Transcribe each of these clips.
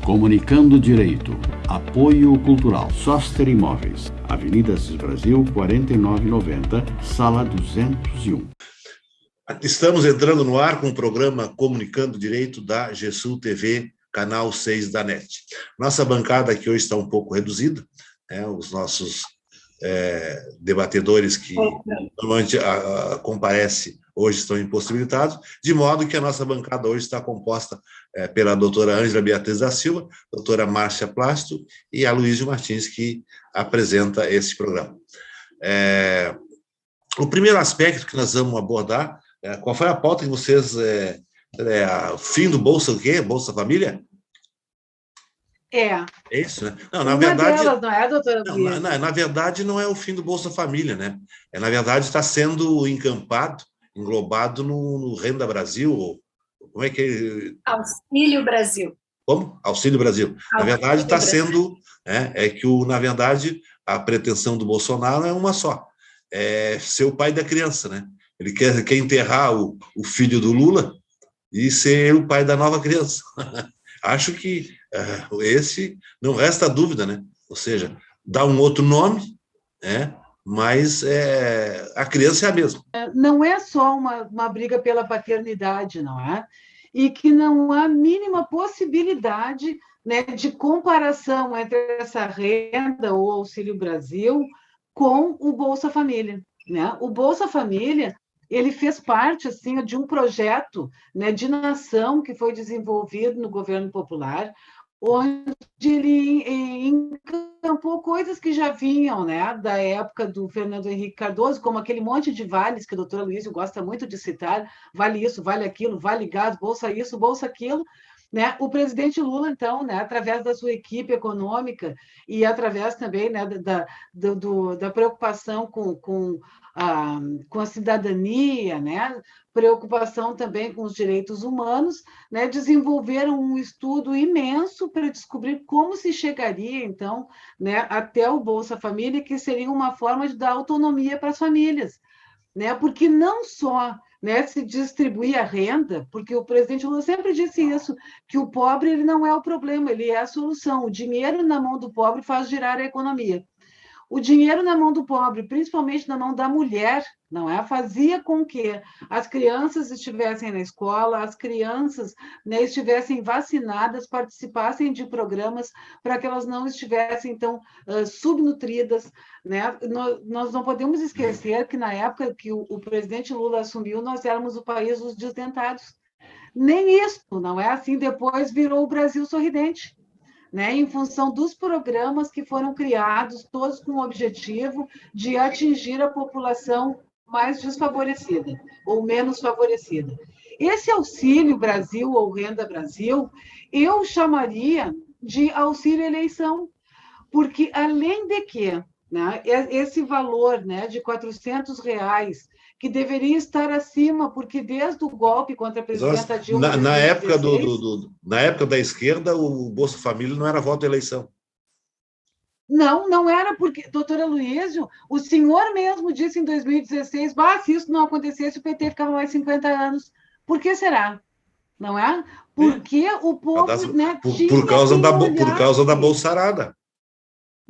Comunicando Direito. Apoio Cultural. Soster Imóveis. Avenida Assis Brasil, 4990, sala 201. Estamos entrando no ar com o programa Comunicando Direito da GESUL TV, canal 6 da NET. Nossa bancada aqui hoje está um pouco reduzida, os nossos debatedores que normalmente comparecem hoje estão impossibilitados, de modo que a nossa bancada hoje está composta pela doutora Ângela Beatriz da Silva, doutora Márcia Plácido e a Luísio Martins, que apresenta esse programa. O primeiro aspecto que nós vamos abordar, qual foi a pauta que vocês... fim do Bolsa o quê? Bolsa Família? É isso, né? Não, na verdade, delas, não é, doutora Luísa? Na verdade, não é o fim do Bolsa Família, né? Na verdade, está sendo englobado no Renda Brasil, como é que... Auxílio Brasil. Como? Auxílio Brasil. Na verdade, está sendo... na verdade, a pretensão do Bolsonaro é uma só, é ser o pai da criança, né? Ele quer enterrar o filho do Lula e ser o pai da nova criança. Acho que esse não resta dúvida, né? Ou seja, dá um outro nome, mas a criança é a mesma. Não é só uma briga pela paternidade, não é? E que não há mínima possibilidade, né, de comparação entre essa renda, ou Auxílio Brasil, com o Bolsa Família, né? O Bolsa Família, ele fez parte assim, de um projeto, né, de nação que foi desenvolvido no governo popular, onde ele encampou coisas que já vinham, né, da época do Fernando Henrique Cardoso, como aquele monte de vales que a doutora Luísa gosta muito de citar, vale isso, vale aquilo, vale gás, bolsa isso, bolsa aquilo, né? O presidente Lula, então, né, através da sua equipe econômica e através também, né, da preocupação com a cidadania, né, preocupação também com os direitos humanos, né, desenvolveram um estudo imenso para descobrir como se chegaria, então, né, até o Bolsa Família, que seria uma forma de dar autonomia para as famílias, né, porque não só, né, se distribuir a renda, porque o presidente Lula sempre disse isso, que o pobre ele não é o problema, ele é a solução. O dinheiro na mão do pobre faz girar a economia. O dinheiro na mão do pobre, principalmente na mão da mulher, não é? Fazia com que as crianças estivessem na escola, as crianças, né, estivessem vacinadas, participassem de programas para que elas não estivessem, então, subnutridas, né? Nós não podemos esquecer que, na época que o presidente Lula assumiu, nós éramos o país dos desdentados. Nem isso, não é assim? Depois virou o Brasil sorridente, né, em função dos programas que foram criados, todos com o objetivo de atingir a população mais desfavorecida ou menos favorecida. Esse Auxílio Brasil ou Renda Brasil, eu chamaria de auxílio eleição, porque, além de que, né, esse valor, né, de R$ 400, que deveria estar acima, porque desde o golpe contra a presidenta Dilma... Na época da esquerda, o Bolsa Família não era voto de eleição. Não era porque, doutora Luísio, o senhor mesmo disse em 2016, se isso não acontecesse, o PT ficava mais 50 anos. Por que será? Não é? Porque o povo... Por causa da bolsarada.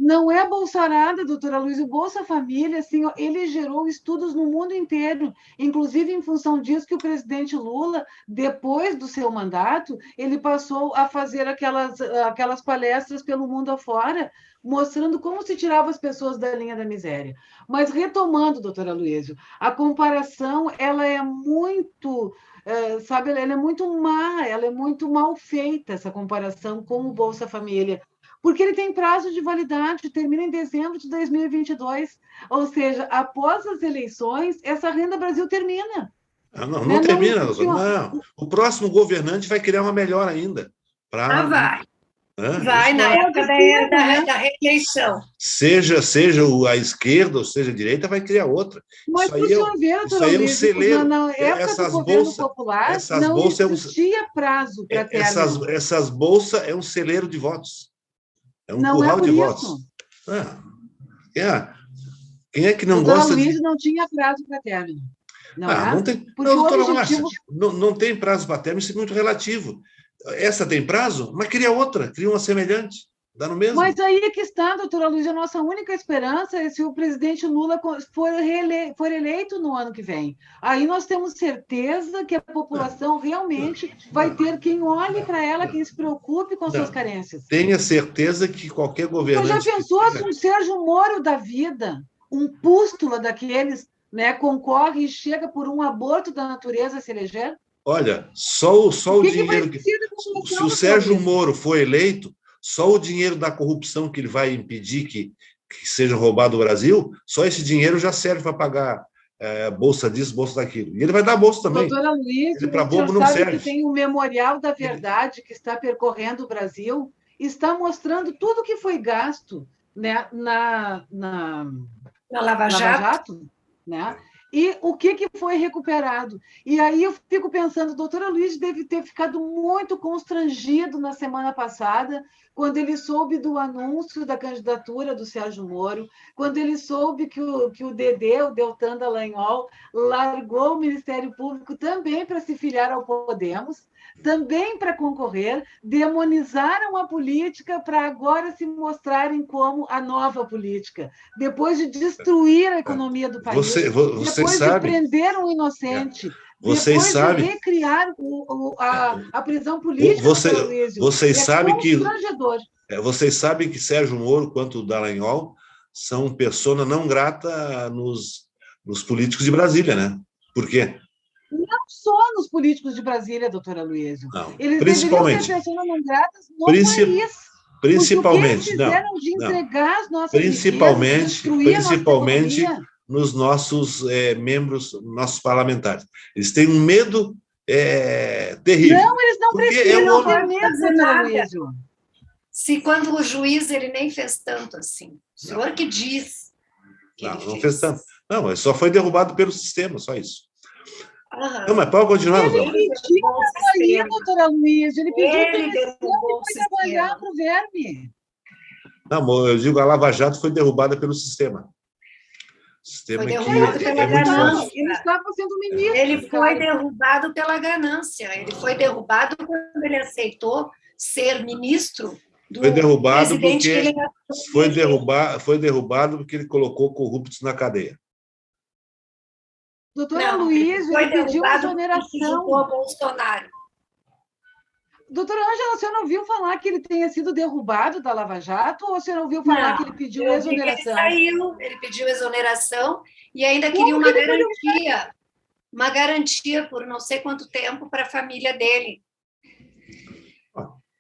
Não é bolsarada, doutora Luísa, o Bolsa Família, assim, ele gerou estudos no mundo inteiro, inclusive em função disso que o presidente Lula, depois do seu mandato, ele passou a fazer aquelas palestras pelo mundo afora, mostrando como se tirava as pessoas da linha da miséria. Mas, retomando, doutora Luísa, a comparação, ela é muito... ela é muito má, ela é muito mal feita, essa comparação com o Bolsa Família, porque ele tem prazo de validade, termina em dezembro de 2022. Ou seja, após as eleições, essa Renda Brasil termina. Não termina, não. O próximo governante vai criar uma melhor ainda. Vai. Vai, na época da reeleição. Seja a esquerda ou seja a direita, vai criar outra. Mas para o senhor ver, doutora Luísa, na época do governo popular, não existia prazo para término. Essas bolsas é um celeiro de votos. É um curral de votos. Quem é que não gosta de... Luísa não tinha prazo para término. Não tem. Não tem prazo para término, isso é muito relativo. Essa tem prazo, mas cria outra, cria uma semelhante. Dá no mesmo. Mas aí é que está, doutora Luísa, a nossa única esperança é se o presidente Lula for eleito no ano que vem. Aí nós temos certeza que a população realmente vai ter quem olhe para ela, quem se preocupe com suas carências. Tenha certeza que qualquer governante... Mas já pensou se um Sérgio Moro da vida, um pústula daqueles, né, concorre e chega por um aborto da natureza a se eleger? Olha, só o dinheiro... Se o Sérgio Moro for eleito, só o dinheiro da corrupção que ele vai impedir que seja roubado o Brasil, só esse dinheiro já serve para pagar bolsa disso, bolsa daquilo. E ele vai dar bolsa também. Doutora Luiz, ele para bobo não sabe serve. Que tem o Memorial da Verdade que está percorrendo o Brasil, está mostrando tudo que foi gasto, né, na Lava Jato, né? E o que foi recuperado. E aí eu fico pensando, doutora Luiz deve ter ficado muito constrangido na semana passada, quando ele soube do anúncio da candidatura do Sérgio Moro, quando ele soube que o Dedê, o Deltan Dallagnol, largou o Ministério Público também para se filiar ao Podemos, também para concorrer, demonizaram a política para agora se mostrarem como a nova política, depois de destruir a economia do país, depois de prender um inocente, depois de recriar a prisão política. Vocês sabem que Sérgio Moro, quanto o Dallagnol, são persona não grata nos políticos de Brasília, né? Por quê? Não só nos políticos de Brasília, doutora Luísa. Eles principalmente, deveriam ser pessoas não gratas no país. Principalmente, de entregar as nossas principalmente nos nossos membros, nossos parlamentares. Eles têm um medo terrível. Não, eles não precisam ter medo, doutora Luísa. Se quando o juiz ele nem fez tanto assim. O senhor que diz que não fez tanto. Não, só foi derrubado pelo sistema, só isso. Uhum. Não, mas pode continuar. Ele pediu para sair, doutora Luísa. Ele pediu para trabalhar para o verme. Não, eu digo, a Lava Jato foi derrubada pelo sistema. O sistema foi derrubado pela ganância. Ele estava sendo ministro. Ele foi derrubado pela ganância. Ele foi derrubado quando ele aceitou ser ministro do presidente que ele foi derrubado porque ele colocou corruptos na cadeia. Doutora Luísa, ele pediu exoneração. Bolsonaro. Doutora Ângela, você não ouviu falar que ele tenha sido derrubado da Lava Jato ou você não ouviu falar que ele pediu exoneração? Ele pediu exoneração e ainda Como queria uma garantia por não sei quanto tempo para a família dele.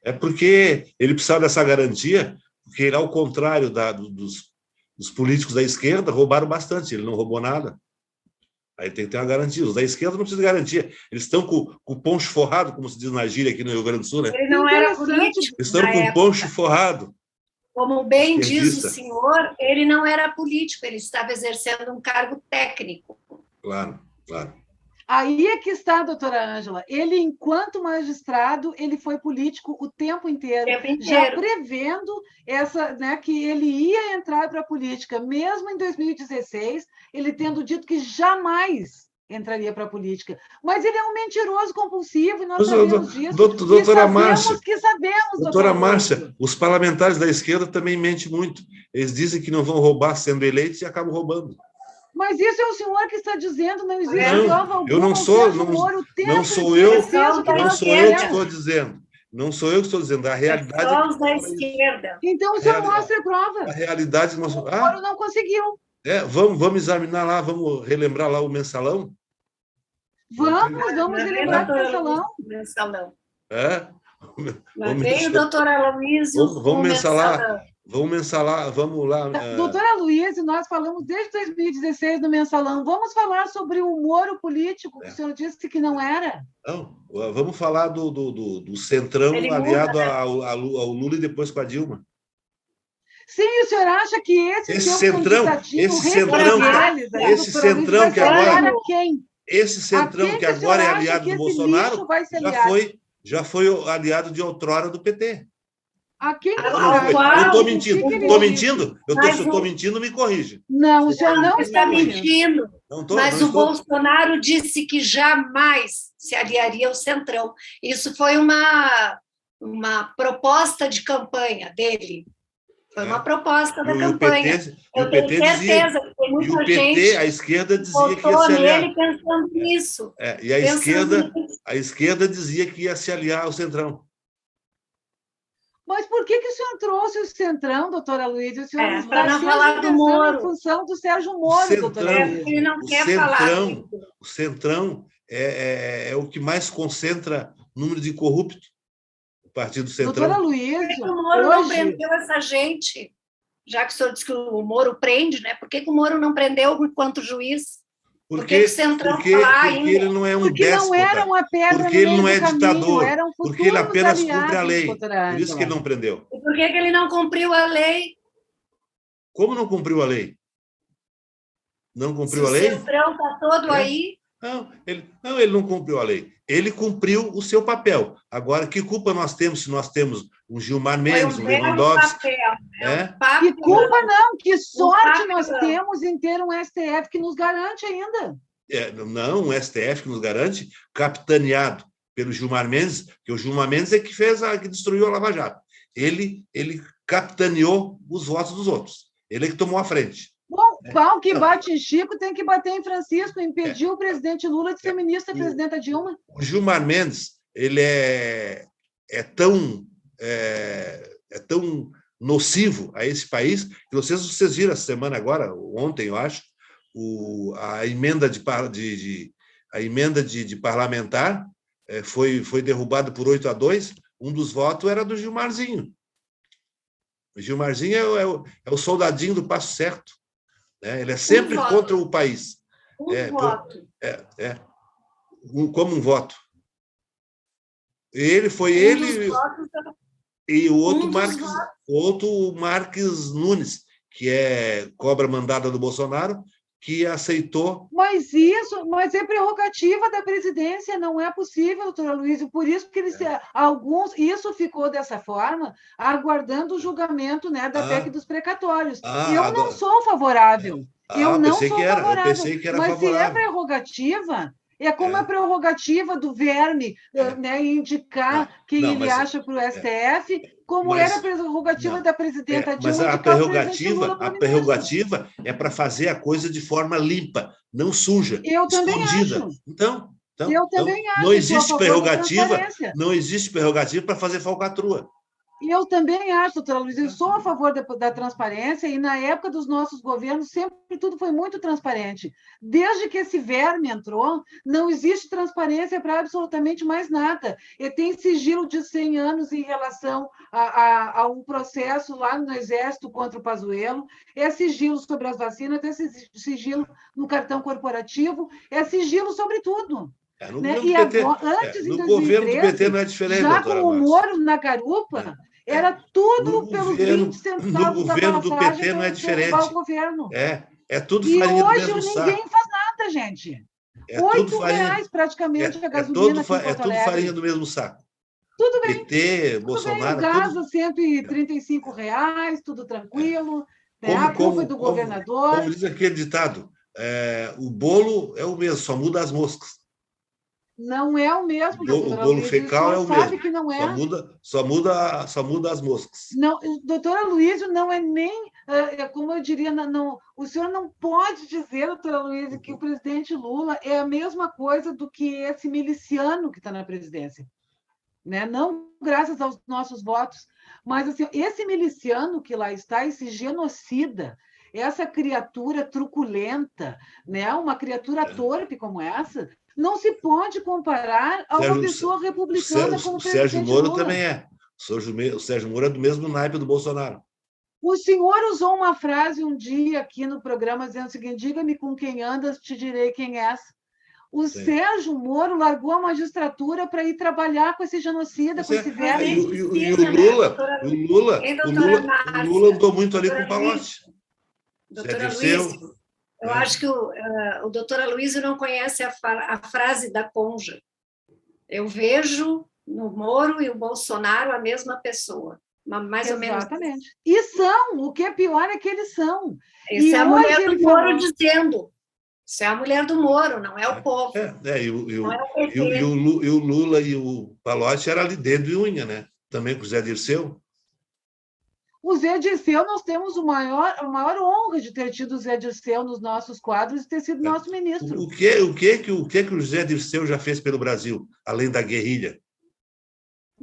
É porque ele precisava dessa garantia, porque ele, ao contrário dos políticos da esquerda, roubaram bastante, ele não roubou nada. Aí tem que ter uma garantia. Os da esquerda não precisam de garantia. Eles estão com o poncho forrado, como se diz na gíria aqui no Rio Grande do Sul, né? Ele não era político. Eles estão com o poncho forrado. Como bem diz o senhor, ele não era político, ele estava exercendo um cargo técnico. Claro. Aí é que está, doutora Ângela. Ele, enquanto magistrado, ele foi político o tempo inteiro. Já prevendo que ele ia entrar para a política, mesmo em 2016, ele tendo dito que jamais entraria para a política. Mas ele é um mentiroso compulsivo, e nós sabemos disso. Doutora Márcia, doutora Márcia, os parlamentares da esquerda também mentem muito. Eles dizem que não vão roubar sendo eleitos e acabam roubando. Mas isso é o senhor que está dizendo, não existe prova alguma. Eu não sou eu que estou dizendo. Não sou eu que estou dizendo, a realidade... Só os da esquerda. Então o senhor mostra a prova. A realidade... O Moro não conseguiu. Vamos examinar lá, vamos relembrar lá o mensalão? Vamos relembrar o mensalão. Veio o doutor Aloysio. Vamos mensalar, vamos lá. Doutora Luísa, nós falamos desde 2016 no mensalão. Vamos falar sobre o Moro político, que o senhor disse que não era? Não, vamos falar do Centrão aliado ao Lula e depois com a Dilma. Sim, o senhor acha que esse Centrão que agora... Esse Centrão que agora é aliado do Bolsonaro já foi aliado de outrora do PT. A quem Eu estou mentindo. Estou mentindo? Se eu estou mentindo, me corrige. Não, o senhor não está mentindo. Mas o Bolsonaro disse que jamais se aliaria ao Centrão. Isso foi uma proposta de campanha dele. Foi uma proposta da campanha. Eu tenho certeza que tem muita gente. A esquerda dizia que ia se aliar. Nele pensando nisso. E a esquerda dizia que ia se aliar ao Centrão. Mas por que o senhor trouxe o Centrão, doutora Luísa? O senhor para não falar do Moro. Em função do Sérgio Moro, doutora Luísa. Ele não quer falar. O Centrão é o que mais concentra número de corruptos. O Partido Centrão. Doutora Luísa, por que o Moro não prendeu essa gente? Já que o senhor disse que o Moro prende, né? Por que o Moro não prendeu enquanto juiz? Porque o Centrão está lá ainda? Porque ele não é um déspota. Não era uma pedra porque ele não é ditador. Porque ele apenas cumpre a lei. Por isso que ele não prendeu. E por que ele não cumpriu a lei? Como não cumpriu a lei? Não cumpriu a lei? O Centrão está todo aí. Não, ele não cumpriu a lei. Ele cumpriu o seu papel. Agora, que culpa nós temos se nós temos um Gilmar Mendes, um Lewandowski? Que culpa não, que sorte nós temos em ter um STF que nos garante ainda. Não, um STF que nos garante, capitaneado pelo Gilmar Mendes, que o Gilmar Mendes é que que destruiu a Lava Jato. Ele capitaneou os votos dos outros. Ele é que tomou a frente. Bom, pau que bate em Chico tem que bater em Francisco, impediu o presidente Lula de ser ministro da presidenta Dilma. O Gilmar Mendes, ele é tão nocivo a esse país, que vocês viram essa semana agora, ontem, eu acho, a emenda de parlamentar foi derrubada por 8-2, um dos votos era do Gilmarzinho. O Gilmarzinho é o soldadinho do passo certo. Ele é sempre contra o país. Voto. Como um voto. Ele foi ele e o outro Marques Nunes, que é cobra mandada do Bolsonaro, que aceitou. Mas é prerrogativa da presidência, não é possível, doutora Luísa. Por isso que isso ficou dessa forma, aguardando o julgamento, né, da PEC dos precatórios. Eu não sou favorável. Eu pensei que era favorável. Mas se é prerrogativa, é como a prerrogativa do Verme, né, indicar quem ele acha para o STF, era a prerrogativa da presidenta Dilma. Mas a prerrogativa é para fazer a coisa de forma limpa, não suja, escondida. Acho. Então, eu também acho. Não existe prerrogativa para fazer falcatrua. Eu também acho, doutora Luísa, eu sou a favor da transparência e, na época dos nossos governos, sempre tudo foi muito transparente. Desde que esse verme entrou, não existe transparência para absolutamente mais nada. E tem sigilo de 100 anos em relação a um processo lá no Exército contra o Pazuello, é sigilo sobre as vacinas, é sigilo no cartão corporativo, é sigilo sobre tudo. No governo do PT não é diferente, já com o Moro na garupa, era tudo pelos 20 centavos da No governo do PT não é diferente. É tudo farinha do mesmo saco. E hoje ninguém faz nada, gente. R$8 praticamente a gasolina É tudo farinha do mesmo saco. Tudo bem. PT, Bolsonaro... O gás a R$135, tudo tranquilo. A culpa é do governador. Como diz aquele ditado, o bolo é o mesmo, só muda as moscas. Não é o mesmo. O bolo fecal é o mesmo. Que não é. Só muda as moscas. Não, doutora Luísa, não é nem, como eu diria, não, o senhor não pode dizer, doutora Luísa, que o presidente Lula é a mesma coisa do que esse miliciano que está na presidência. Né? Não graças aos nossos votos, mas assim, esse miliciano que lá está, esse genocida, essa criatura truculenta, né? Uma criatura torpe como essa, não se pode comparar a uma pessoa republicana como o presidente Sérgio Moro Lula. Também é. O Sérgio Moro é do mesmo naipe do Bolsonaro. O senhor usou uma frase um dia aqui no programa dizendo o seguinte: diga-me com quem andas, te direi quem és. O Sérgio Moro largou a magistratura para ir trabalhar com esse genocida, com esse velho. E o Lula andou muito ali com o Palote. Doutora Luísa, eu acho que o doutor Aloysio não conhece a frase da Conja. Eu vejo no Moro e o Bolsonaro a mesma pessoa. mais ou menos. Exatamente. E são, o que é pior é que eles são. Isso E é a hoje mulher do ele Moro falou- dizendo. Isso é a mulher do Moro, não é o povo. E Não é o PT. o Lula e o Palocci eram ali dedo e unha, né? Também com o Zé Dirceu. O Zé Dirceu, nós temos a maior honra de ter tido o Zé Dirceu nos nossos quadros e ter sido nosso ministro. O que o Zé Dirceu já fez pelo Brasil, além da guerrilha?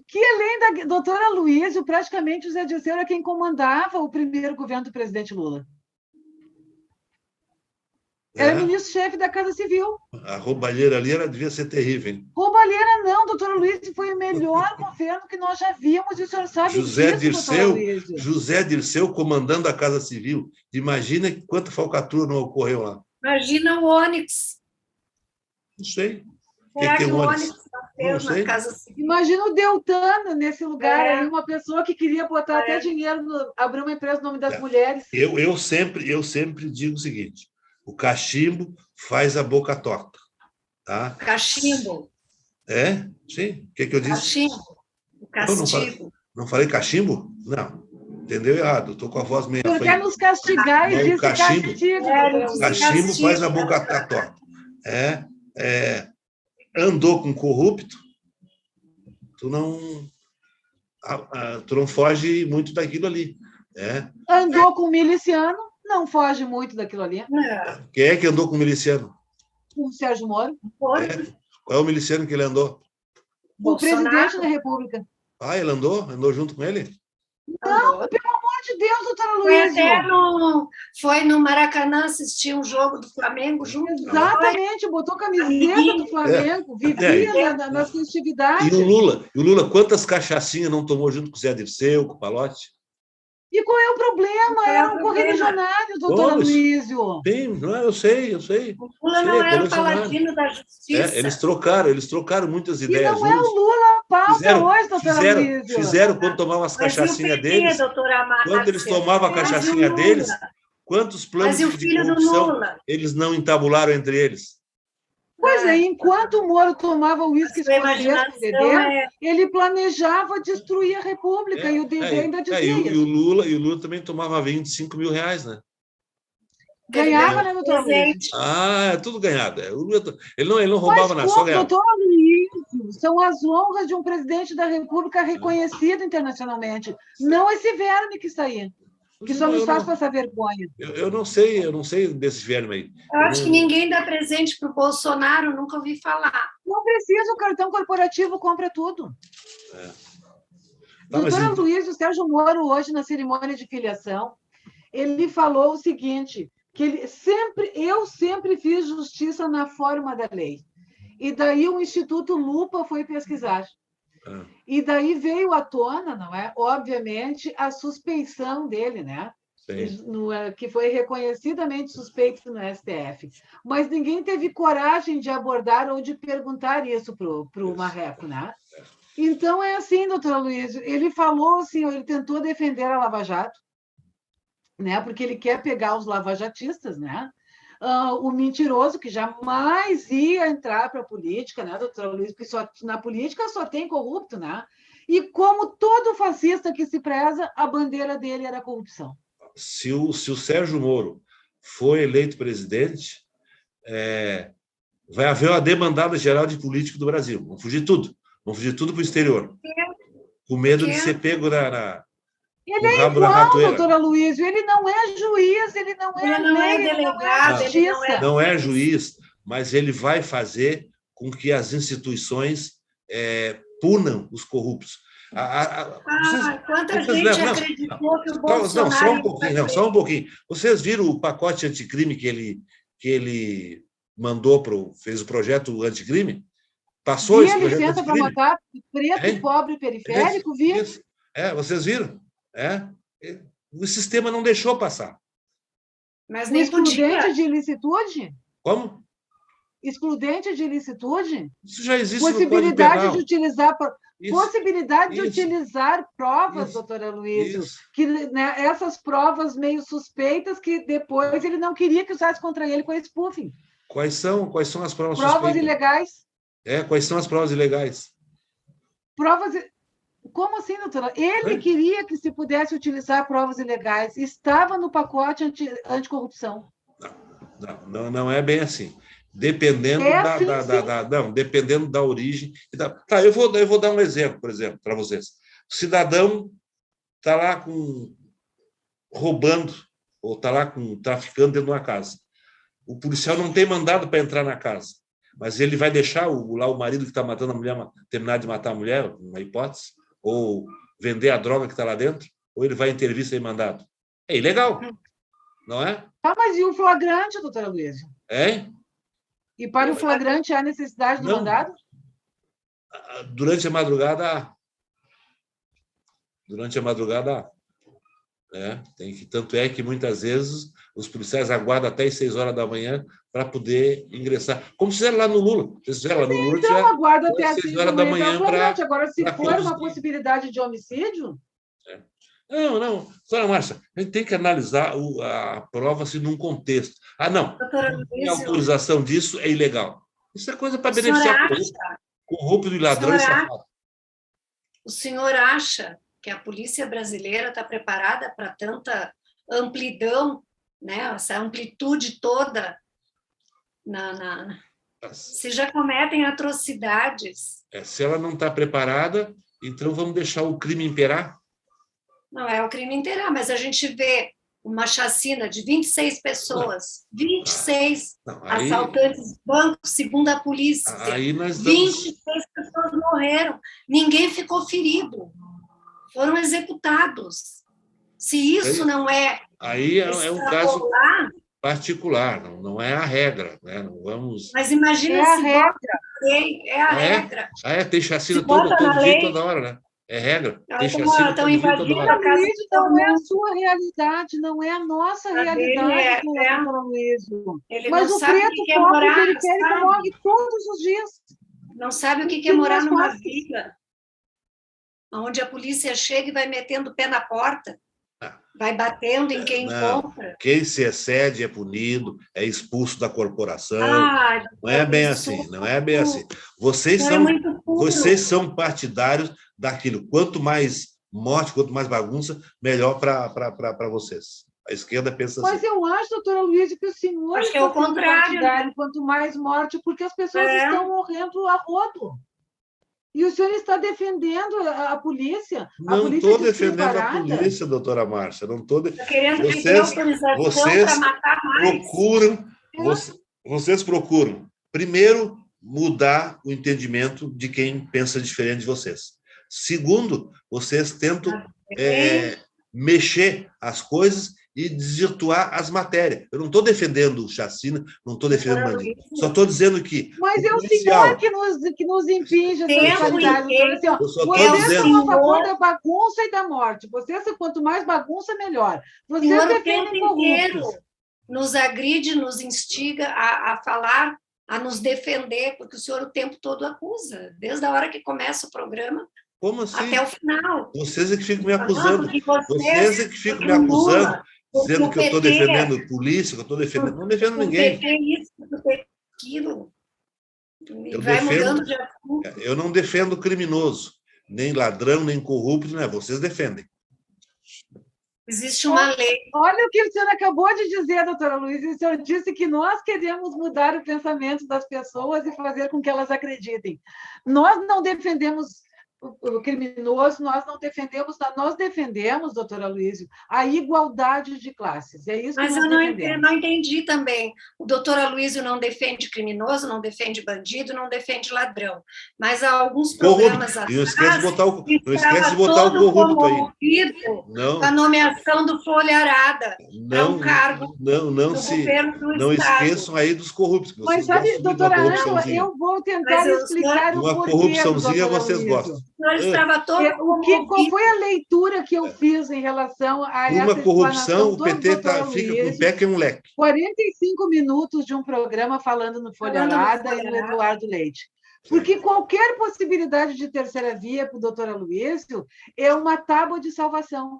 Que além da doutora Luísa, praticamente o Zé Dirceu era quem comandava o primeiro governo do presidente Lula. Era ministro-chefe da Casa Civil. A roubalheira ali devia ser terrível, hein? Roubalheira não, doutora Luísa, foi o melhor governo que nós já vimos, e o senhor sabe disso, doutora Luísa. José Dirceu comandando a Casa Civil. Imagina quanta falcatrua não ocorreu lá. Imagina o Onyx. Não sei. Será que o Onyx? Onyx fez na Casa Civil? Imagina o Deltano nesse lugar aí, uma pessoa que queria botar até dinheiro, abrir uma empresa no nome das mulheres. Eu sempre digo o seguinte: o cachimbo faz a boca torta. Tá? Cachimbo. É? Sim. O que eu disse? Cachimbo. O castigo. Não falei cachimbo? Não. Entendeu errado. Estou com a voz meio... Tu quer nos castigar e disse castigo. O cachimbo faz a boca torta. Andou com corrupto, tu não foge muito daquilo ali. Andou com miliciano, não foge muito daquilo ali. Quem é que andou com miliciano? O Sérgio Moro. Qual é o miliciano que ele andou? O presidente da República. Ah, ele andou junto com ele? Não, pelo amor de Deus, doutora Luísa. Foi no Maracanã assistir um jogo do Flamengo junto. Exatamente, botou camiseta do Flamengo, vivia nas festividades. E o Lula, quantas cachaçinhas não tomou junto com o Zé Dirceu, com o Palocci? E qual é o problema? Eram correligionários, doutora Luísa. Sim, eu sei. O Lula não era o paladino da justiça. Eles trocaram muitas ideias. E não é o Lula a pauta hoje, doutora Luísa. Fizeram quando tomavam as cachaçinhas deles. Quando eles tomavam a cachaçinha deles, quantos planos de corrupção eles não entabularam entre eles? Pois é, enquanto o Moro tomava o uísque escocês com o Dedé, ele planejava destruir a República, e o Dedé ainda dizia isso. E o Lula também tomava vinho de R$5.000, né? Ganhava, né, doutora Luísa? É tudo ganhado. Ele não roubava nada, só ganhava. Doutora Luísa, são as honras de um presidente da República reconhecido internacionalmente, não esse verme que está aí. Que só nos faz passar vergonha. Eu não sei desses vermes aí. Eu acho que ninguém dá presente para o Bolsonaro, nunca ouvi falar. Não precisa, o cartão corporativo compra tudo. Doutora Luísa, o Sérgio Moro, hoje, na cerimônia de filiação, ele falou o seguinte, que eu sempre fiz justiça na forma da lei. E daí o Instituto Lupa foi pesquisar. E daí veio à tona, não é? Obviamente, a suspeição dele, né? Que foi reconhecidamente suspeito no STF. Mas ninguém teve coragem de abordar ou de perguntar isso para o Marreco, né? Então, é assim, doutora Luísa, ele falou assim, ele tentou defender a Lava Jato, né? Porque ele quer pegar os lavajatistas, né? O mentiroso, que jamais ia entrar para a política, né, doutora Luísa? Porque na política só tem corrupto, né? E como todo fascista que se preza, a bandeira dele era a corrupção. Se o Sérgio Moro for eleito presidente, vai haver uma demandada geral de político do Brasil. Vão fugir tudo para o exterior. Com medo de ser pego Ele é igual, doutora Luísa, ele não é juiz, ele não é delegado, não é juiz, mas ele vai fazer com que as instituições punam os corruptos. Quanta gente acreditou que o Bolsonaro... Só um pouquinho. Vocês viram o pacote anticrime que ele mandou, fez o projeto anticrime? Passou esse projeto licença para matar preto, pobre, periférico, viu? Vocês viram? O sistema não deixou passar. Mas nem excludente de ilicitude? Como? Excludente de ilicitude? Isso já existe possibilidade no Código Penal. Possibilidade de utilizar provas, doutora Luísa, que né, essas provas meio suspeitas que depois ele não queria que usasse contra ele com esse spoofing. Quais são as provas suspeitas? Provas ilegais. Quais são as provas ilegais? Provas... Como assim, doutora? Ele queria que se pudesse utilizar provas ilegais. Estava no pacote anticorrupção. Não é bem assim. Dependendo sim. não, dependendo da origem. Tá, eu vou dar um exemplo, por exemplo, para vocês. O cidadão está lá roubando, ou está lá traficando dentro de uma casa. O policial não tem mandado para entrar na casa, mas ele vai deixar o marido que está matando a mulher terminar de matar a mulher, uma hipótese, ou vender a droga que está lá dentro, ou ele vai intervir sem mandado. É ilegal, não é? Mas e o flagrante, doutora Luísa? E para o flagrante há necessidade do mandado? Durante a madrugada há. Tanto é que muitas vezes os policiais aguardam até as 6 horas da manhã para poder ingressar. Como fizeram lá no Lula. Então, aguarda até as 6 horas da manhã para... Agora, se for conduzir. uma possibilidade de homicídio... Não. Doutora Márcia, a gente tem que analisar a prova assim, num contexto. Não tem autorização disso, é ilegal. Isso é coisa para beneficiar corrupto e ladrão e safado. O senhor acha que a polícia brasileira está preparada para tanta amplidão, né? Essa amplitude toda? Se já cometem atrocidades. Se ela não está preparada, então vamos deixar o crime imperar? Não é o crime imperar, mas a gente vê uma chacina de 26 pessoas, 26 assaltantes de banco, segundo a polícia. 26 pessoas morreram, ninguém ficou ferido. Foram executados. Se isso não é... Aí é um caso particular, não é a regra. Né? Não vamos... Mas imagina se a regra. Tem chacina todo dia, toda hora, né? É regra. Tem chacina todo dia, toda hora. Não é a sua realidade, não é a nossa realidade. Mas o preto pobre periférico morre todos os dias. Não sabe o que é morar numa vila onde a polícia chega e vai metendo o pé na porta, vai batendo em quem encontra. Quem se excede é punido, é expulso da corporação. Não é bem assim, não é bem assim. Vocês são partidários daquilo. Quanto mais morte, quanto mais bagunça, melhor para vocês. A esquerda pensa assim. Mas eu acho, doutora Luísa, que o senhor é o contrário. Quanto mais morte, porque as pessoas estão morrendo a rodo. E o senhor está defendendo a polícia? Não estou defendendo a polícia, doutora Márcia. Não estou querendo pedir autorização para matar mais. Vocês procuram, primeiro, mudar o entendimento de quem pensa diferente de vocês. Segundo, vocês tentam mexer as coisas e desvirtuar as matérias. Eu não estou defendendo chacina, não estou defendendo bandido. Só estou dizendo que... Mas é o senhor que nos impinge essa realidade. Vocês são a favor da bagunça e da morte. Quanto mais bagunça, melhor. Vocês defendem corruptos. Nos agride, nos instiga a falar, a nos defender, porque o senhor o tempo todo acusa, desde a hora que começa o programa. Como assim? Até o final. Vocês é que ficam me acusando. Vocês é que ficam me acusando, dizendo que eu estou defendendo polícia, que eu estou defendendo... Não defendo ninguém. Isso, aquilo. Eu não defendo criminoso, nem ladrão, nem corrupto, né? Vocês defendem. Existe uma lei. Olha o que o senhor acabou de dizer, doutora Luísa. O senhor disse que nós queremos mudar o pensamento das pessoas e fazer com que elas acreditem. Nós não defendemos o criminoso, nós defendemos, doutora Luísa, a igualdade de classes. É isso que Mas eu não entendi também. O doutor Aloysio não defende criminoso, não defende bandido, não defende ladrão. Mas há alguns programas atrás... Não esquece de botar o corrupto aí. Não. A nomeação do Folha Arada para um cargo não esqueçam aí dos corruptos. Mas sabe, doutora Ângela, eu vou tentar explicar uma corrupçãozinha vocês gostam. Qual foi a leitura que eu fiz em relação a essa uma corrupção, o PT fica com o pé que é um leque. 45 minutos de um programa falando no Folha Arada e no Eduardo Leite. Porque qualquer possibilidade de terceira via para o doutor Aloysio é uma tábua de salvação.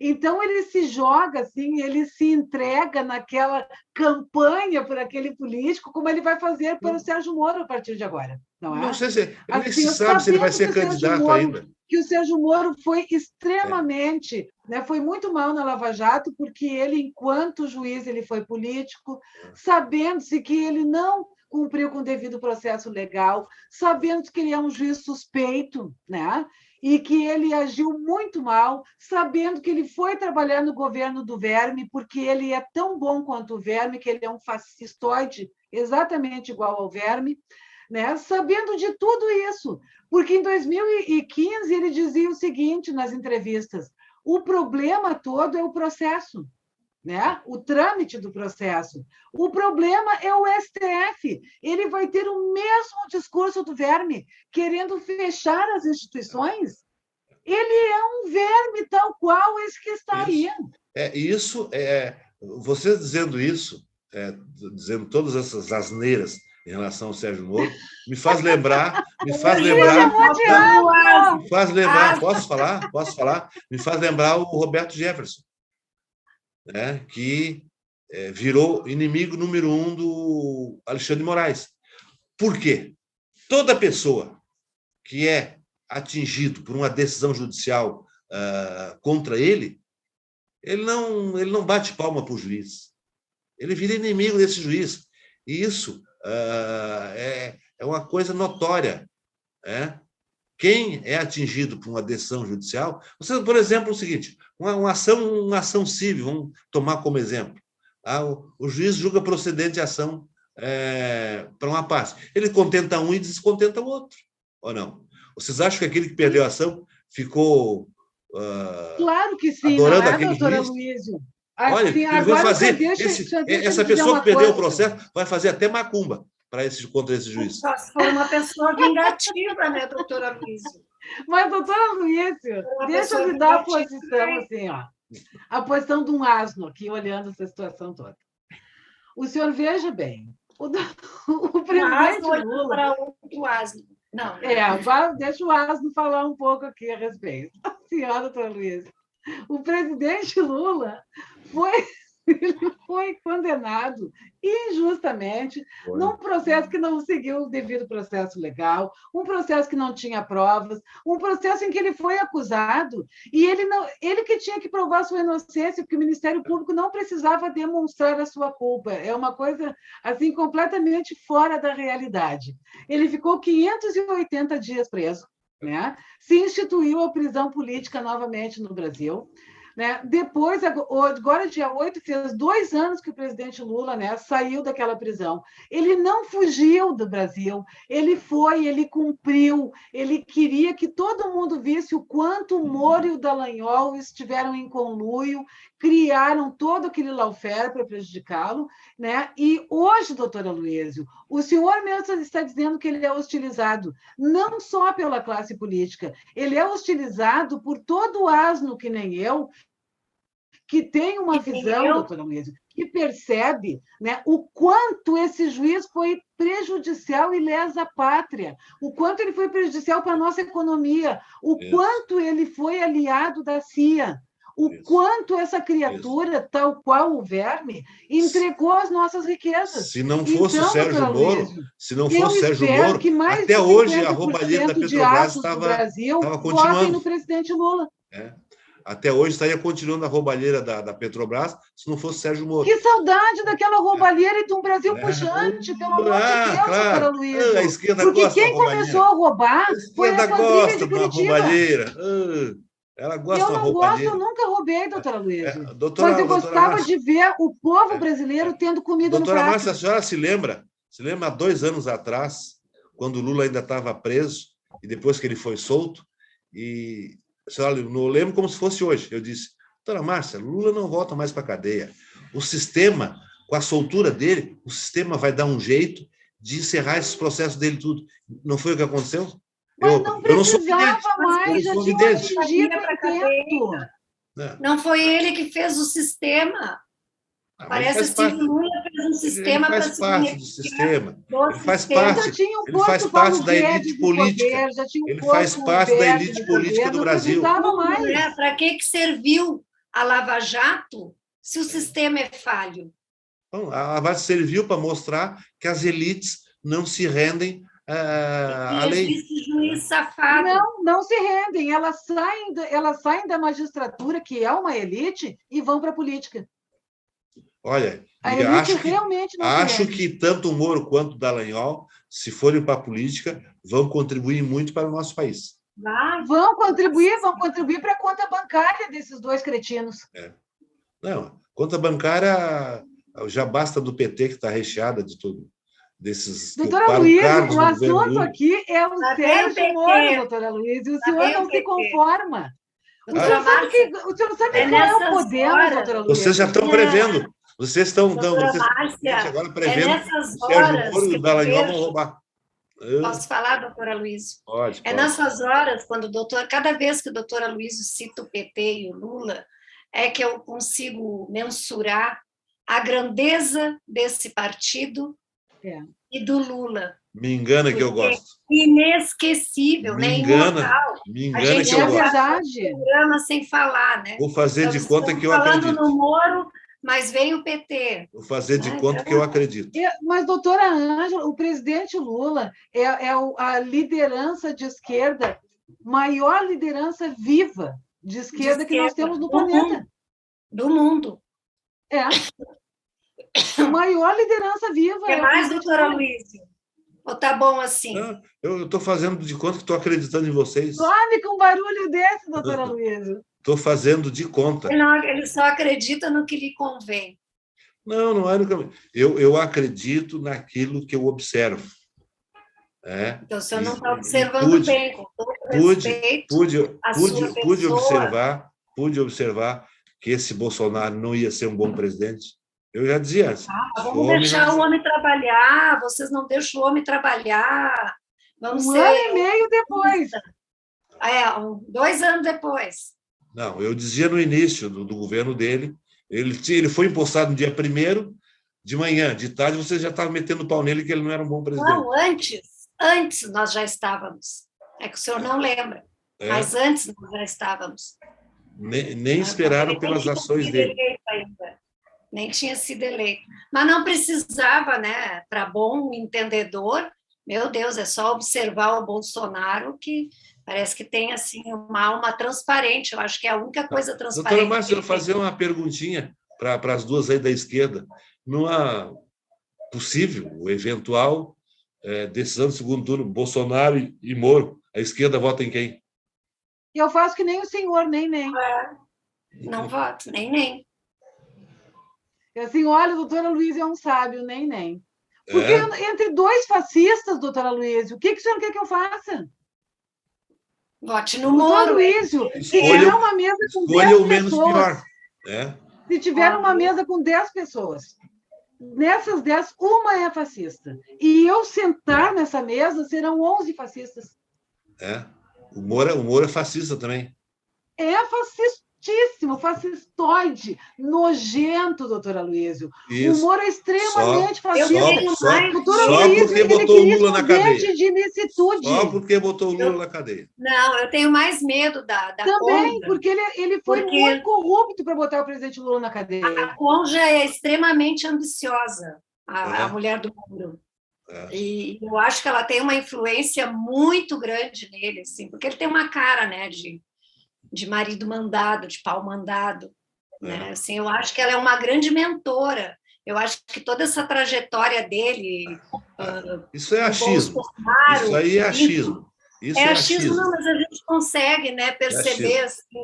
Então, ele se joga, assim, ele se entrega naquela campanha por aquele político, como ele vai fazer pelo Sérgio Moro a partir de agora, não é? Não sei se... nem Assim, se sabe se ele vai sabendo ser candidato ainda. que o Sérgio Moro foi extremamente, né, foi muito mal na Lava Jato, porque ele, enquanto juiz, ele foi político, sabendo-se que ele não cumpriu com o devido processo legal, sabendo que ele é um juiz suspeito, né? E que ele agiu muito mal, sabendo que ele foi trabalhar no governo do Verme, porque ele é tão bom quanto o Verme, que ele é um fascistoide exatamente igual ao Verme, né? Sabendo de tudo isso, porque em 2015 ele dizia o seguinte nas entrevistas: o problema todo é o processo, né? O trâmite do processo. O problema é o STF. Ele vai ter o mesmo discurso do Verme, querendo fechar as instituições. Ele é um verme tal qual esse que está aí. Você dizendo isso, dizendo todas essas asneiras em relação ao Sérgio Moro, me faz lembrar, posso falar? Me faz lembrar o Roberto Jefferson, né, que virou inimigo número 1 do Alexandre de Moraes. Por quê? Toda pessoa que é atingido por uma decisão judicial contra ele não bate palma para o juiz. Ele vira inimigo desse juiz. E isso é uma coisa notória. Quem é atingido por uma decisão judicial... Você, por exemplo, o seguinte, uma ação civil, vamos tomar como exemplo. O juiz julga procedente a ação para uma parte. Ele contenta um e descontenta o outro, ou não? Vocês acham que aquele que perdeu a ação ficou claro que sim, adorando não é, aquele doutora juiz? Luísio? Olha, Assim, ele vai fazer... essa pessoa que perdeu o processo vai fazer até macumba contra esse juiz. Só se for uma pessoa vingativa, né, doutora Luísio? Mas, doutora Luísio, deixa eu me dar a posição, assim, ó, a posição de um asno aqui, olhando essa situação toda. O senhor veja bem, o presidente Lula... para outro asno. Não. Deixa o asno falar um pouco aqui a respeito. Senhora, doutora Luísa, o presidente Lula foi condenado injustamente num processo que não seguiu o devido processo legal, um processo que não tinha provas, um processo em que ele foi acusado e ele que tinha que provar sua inocência, porque o Ministério Público não precisava demonstrar a sua culpa. É uma coisa assim completamente fora da realidade. Ele ficou 580 dias preso, né? Se instituiu a prisão política novamente no Brasil. Né? Depois, agora, dia 8, fez 2 anos que o presidente Lula, né, saiu daquela prisão. Ele não fugiu do Brasil, ele cumpriu, ele queria que todo mundo visse o quanto o Moro e o Dallagnol estiveram em conluio, criaram todo aquele lawfare para prejudicá-lo, né? E hoje, doutora Luísio, o senhor mesmo está dizendo que ele é hostilizado não só pela classe política, ele é hostilizado por todo asno que nem eu, que tem uma visão, doutora Luísio, que percebe, né, o quanto esse juiz foi prejudicial e lesa a pátria, o quanto ele foi prejudicial para a nossa economia, o quanto ele foi aliado da CIA, o quanto essa criatura, tal qual o Verme, entregou as nossas riquezas. Se não fosse o Sérgio Moro, até hoje a roubalheira da Petrobras estava continuando. No presidente Lula. Até hoje estaria continuando a roubalheira da Petrobras, se não fosse Sérgio Moro. Que saudade daquela roubalheira e de um Brasil pujante, pelo amor de Deus, doutora Luísa. A esquerda porque gosta quem começou a roubar foi a quadrilha de Curitiba. Ela gosta da roubalheira. Eu nunca roubei, doutora Luísa. Mas eu gostava Márcia, de ver o povo brasileiro tendo comida no prato. Doutora Márcia, a senhora se lembra há 2 anos atrás, quando o Lula ainda estava preso, e depois que ele foi solto, e... Eu lembro como se fosse hoje. Eu disse, doutora Márcia, Lula não volta mais para a cadeia. O sistema, com a soltura dele, o sistema vai dar um jeito de encerrar esses processos dele tudo. Não foi o que aconteceu? Mas não precisava mais, já tinha atingido o tempo. Não foi ele que fez o sistema. Parece que o Lula fez um sistema para se parte do sistema. Ele faz parte da elite política. Ele faz parte da elite política do Brasil. Para que serviu a Lava Jato se o sistema é falho? Bom, a Lava Jato serviu para mostrar que as elites não se rendem à E lei. existe juiz safado. Não se rendem, elas saem da magistratura, que é uma elite, e vão para a política. Olha, A elite realmente não se acho rende. que tanto o Moro quanto o Dallagnol, se forem para a política, vão contribuir muito para o nosso país. Vão contribuir para a conta bancária desses dois cretinos. Não, conta bancária já basta do PT, que está recheada de tudo. Doutora Luísa, o assunto aqui é o Sérgio Moro, doutora Luísa, e o senhor não se conforma. O senhor sabe qual é o Podemos, doutora Luísa? Vocês já estão prevendo. Vocês estão agora prevendo que o Sérgio Moro e o Dallagnol vão roubar. Posso falar, doutora Luísa? Pode. Nessas horas, quando cada vez que o doutor Aloysio cita o PT e o Lula, é que eu consigo mensurar a grandeza desse partido e do Lula. Me engana que eu gosto. Inesquecível, né? Imortal. Me engana que eu gosto. É verdade. Programa sem falar, né? Vou fazer de conta que eu acredito. Falando no Moro, mas vem o PT. Vou fazer de conta que eu acredito. Mas, doutora Ângela, o presidente Lula é a liderança de esquerda, maior liderança viva de esquerda que nós temos no planeta. Do mundo. A maior liderança viva. É mais, doutora Luísa? Ou tá bom assim? Não, eu estou fazendo de conta que estou acreditando em vocês. Some com um barulho desse, doutora Luísa. Estou fazendo de conta. Ele só acredita no que lhe convém. Não é no caminho. Eu acredito naquilo que eu observo. Então, o senhor não está observando bem, com todo respeito. Pude observar que esse Bolsonaro não ia ser um bom presidente. Eu já dizia antes. Vamos deixar o homem trabalhar, vocês não deixam o homem trabalhar. Vamos Um ano e meio depois. 2 anos depois. Não, eu dizia no início do governo dele, ele foi impostado no dia 1º, de manhã, de tarde, você já estava metendo pau nele que ele não era um bom presidente. Não, antes nós já estávamos. É que o senhor não lembra, mas antes nós já estávamos. Nem esperaram pelas ações dele. Nem tinha sido eleito. Mas não precisava, né? Para bom entendedor, meu Deus, é só observar o Bolsonaro que parece que tem assim uma alma transparente. Eu acho que é a única coisa transparente. Doutora Márcia, eu vou fazer uma perguntinha para as duas aí da esquerda. Numa possível, eventual decisão do segundo turno, Bolsonaro e Moro, a esquerda vota em quem? Eu faço que nem o senhor, nem. Não voto, nem. Assim, olha, a doutora Luísa é um sábio, nem. Porque entre dois fascistas, doutora Luísa, o que o senhor quer que eu faça? Vote no Moro. Luísio, se tiver uma mesa com 10 pessoas, se tiver uma mesa com 10 pessoas, nessas 10, uma é fascista. E eu sentar nessa mesa, serão 11 fascistas. O Moro é fascista também. É fascistíssimo, fascistoide, nojento, doutora Luísio. O Moro é extremamente fascista. Só porque botou o Lula na cadeia. De ilicitude. Só porque botou o Lula na cadeia. Não, eu tenho mais medo da também, Conja, porque ele foi muito corrupto para botar o presidente Lula na cadeia. A Conja é extremamente ambiciosa, a mulher do Moro. E eu acho que ela tem uma influência muito grande nele, assim, porque ele tem uma cara, né, de marido mandado, de pau mandado, né? Assim, eu acho que ela é uma grande mentora. Eu acho que toda essa trajetória dele... Isso é achismo. Isso aí é achismo. Isso é achismo, não, mas a gente consegue, né, perceber, assim,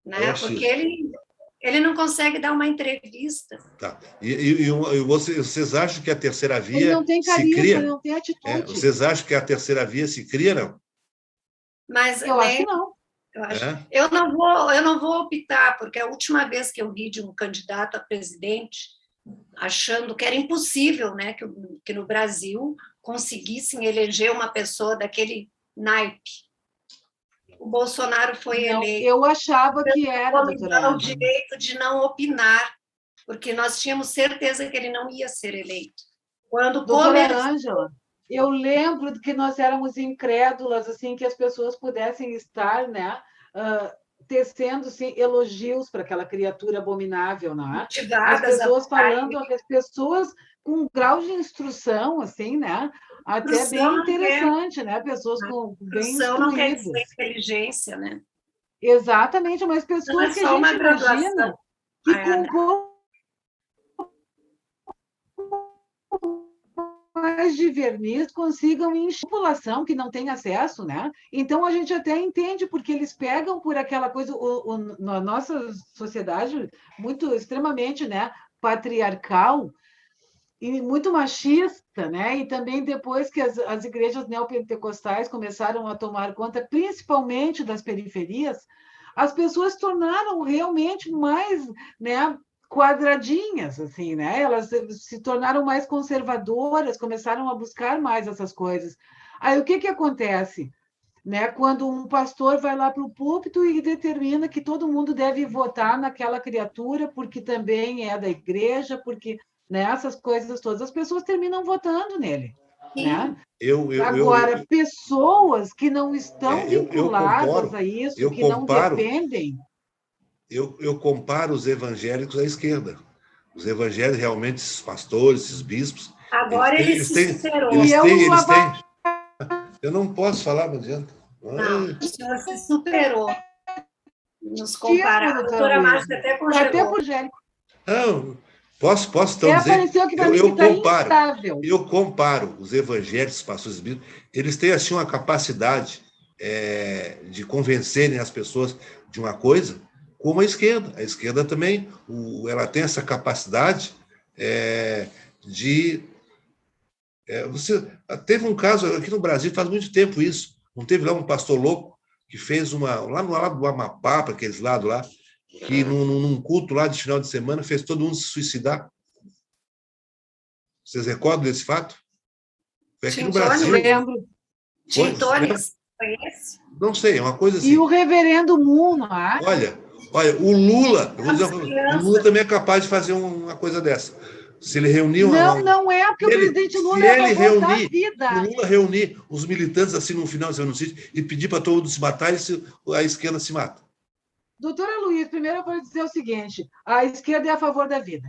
né, porque ele não consegue dar uma entrevista. Tá. E vocês acham que a terceira via ele não tem carisma, se cria? Ele não tem atitude. Vocês acham que a terceira via se cria, não? Mas eu acho que não. Eu não vou optar, porque a última vez que eu ri de um candidato a presidente, achando que era impossível, né, que no Brasil conseguissem eleger uma pessoa daquele naipe. O Bolsonaro foi eleito. Eu achava que era, doutora. O direito de não opinar, porque nós tínhamos certeza que ele não ia ser eleito. Doutora Ângela, eu lembro que nós éramos incrédulas, assim, que as pessoas pudessem estar, né, tecendo assim, elogios para aquela criatura abominável, não é? Motivadas As pessoas a falando, as pessoas com um grau de instrução, assim, né? Até instrução bem não quer, interessante, né? Pessoas bem instrução não quer dizer instruídas. inteligência, né? Exatamente, mas Não é pessoas que a só uma gente imagina graduação. que É, com um pouco mais de verniz consigam encher a população que não tem acesso, né? Então a gente até entende porque eles pegam por aquela coisa, na nossa sociedade muito extremamente, né, patriarcal e muito machista, né? E também depois que as igrejas neopentecostais começaram a tomar conta, principalmente das periferias, as pessoas se tornaram realmente mais, né, quadradinhas, assim, né? Elas se tornaram mais conservadoras, começaram a buscar mais essas coisas. Aí o que que acontece? Né? Quando um pastor vai lá para o púlpito e determina que todo mundo deve votar naquela criatura porque também é da igreja, porque né, essas coisas todas, as pessoas terminam votando nele. Né? Agora, pessoas que não estão vinculadas a isso, que não dependem. Eu comparo os evangélicos à esquerda. Os evangélicos, realmente, esses pastores, esses bispos. Agora ele se superou. Eles têm. Eu não posso falar, não adianta. Não, o senhor se superou. Nos comparar. A doutora Márcia até congelou. Até por Angélico. Não, posso então dizer. Apareceu que para mim está instável. Eu comparo os evangélicos, os pastores bíblicos, eles têm assim uma capacidade de convencerem as pessoas de uma coisa, como a esquerda. A esquerda também, ela tem essa capacidade de... teve um caso aqui no Brasil, faz muito tempo isso, não teve lá um pastor louco que fez lá no lado do Amapá, para aqueles lados lá, que num culto lá de final de semana fez todo mundo se suicidar. Vocês recordam desse fato? Foi aqui no Brasil. Lembro. Tintones, conhece? Não sei, é uma coisa assim. E o reverendo Moon, não é? Olha, o Lula, o Lula também é capaz de fazer uma coisa dessa. Se ele reunir não é, porque o presidente Lula é a favor da vida. Se o Lula reunir os militantes assim no final de semana no sítio e pedir para todo mundo se matar, a esquerda se mata. Doutora Luiz, primeiro eu vou dizer o seguinte: a esquerda é a favor da vida.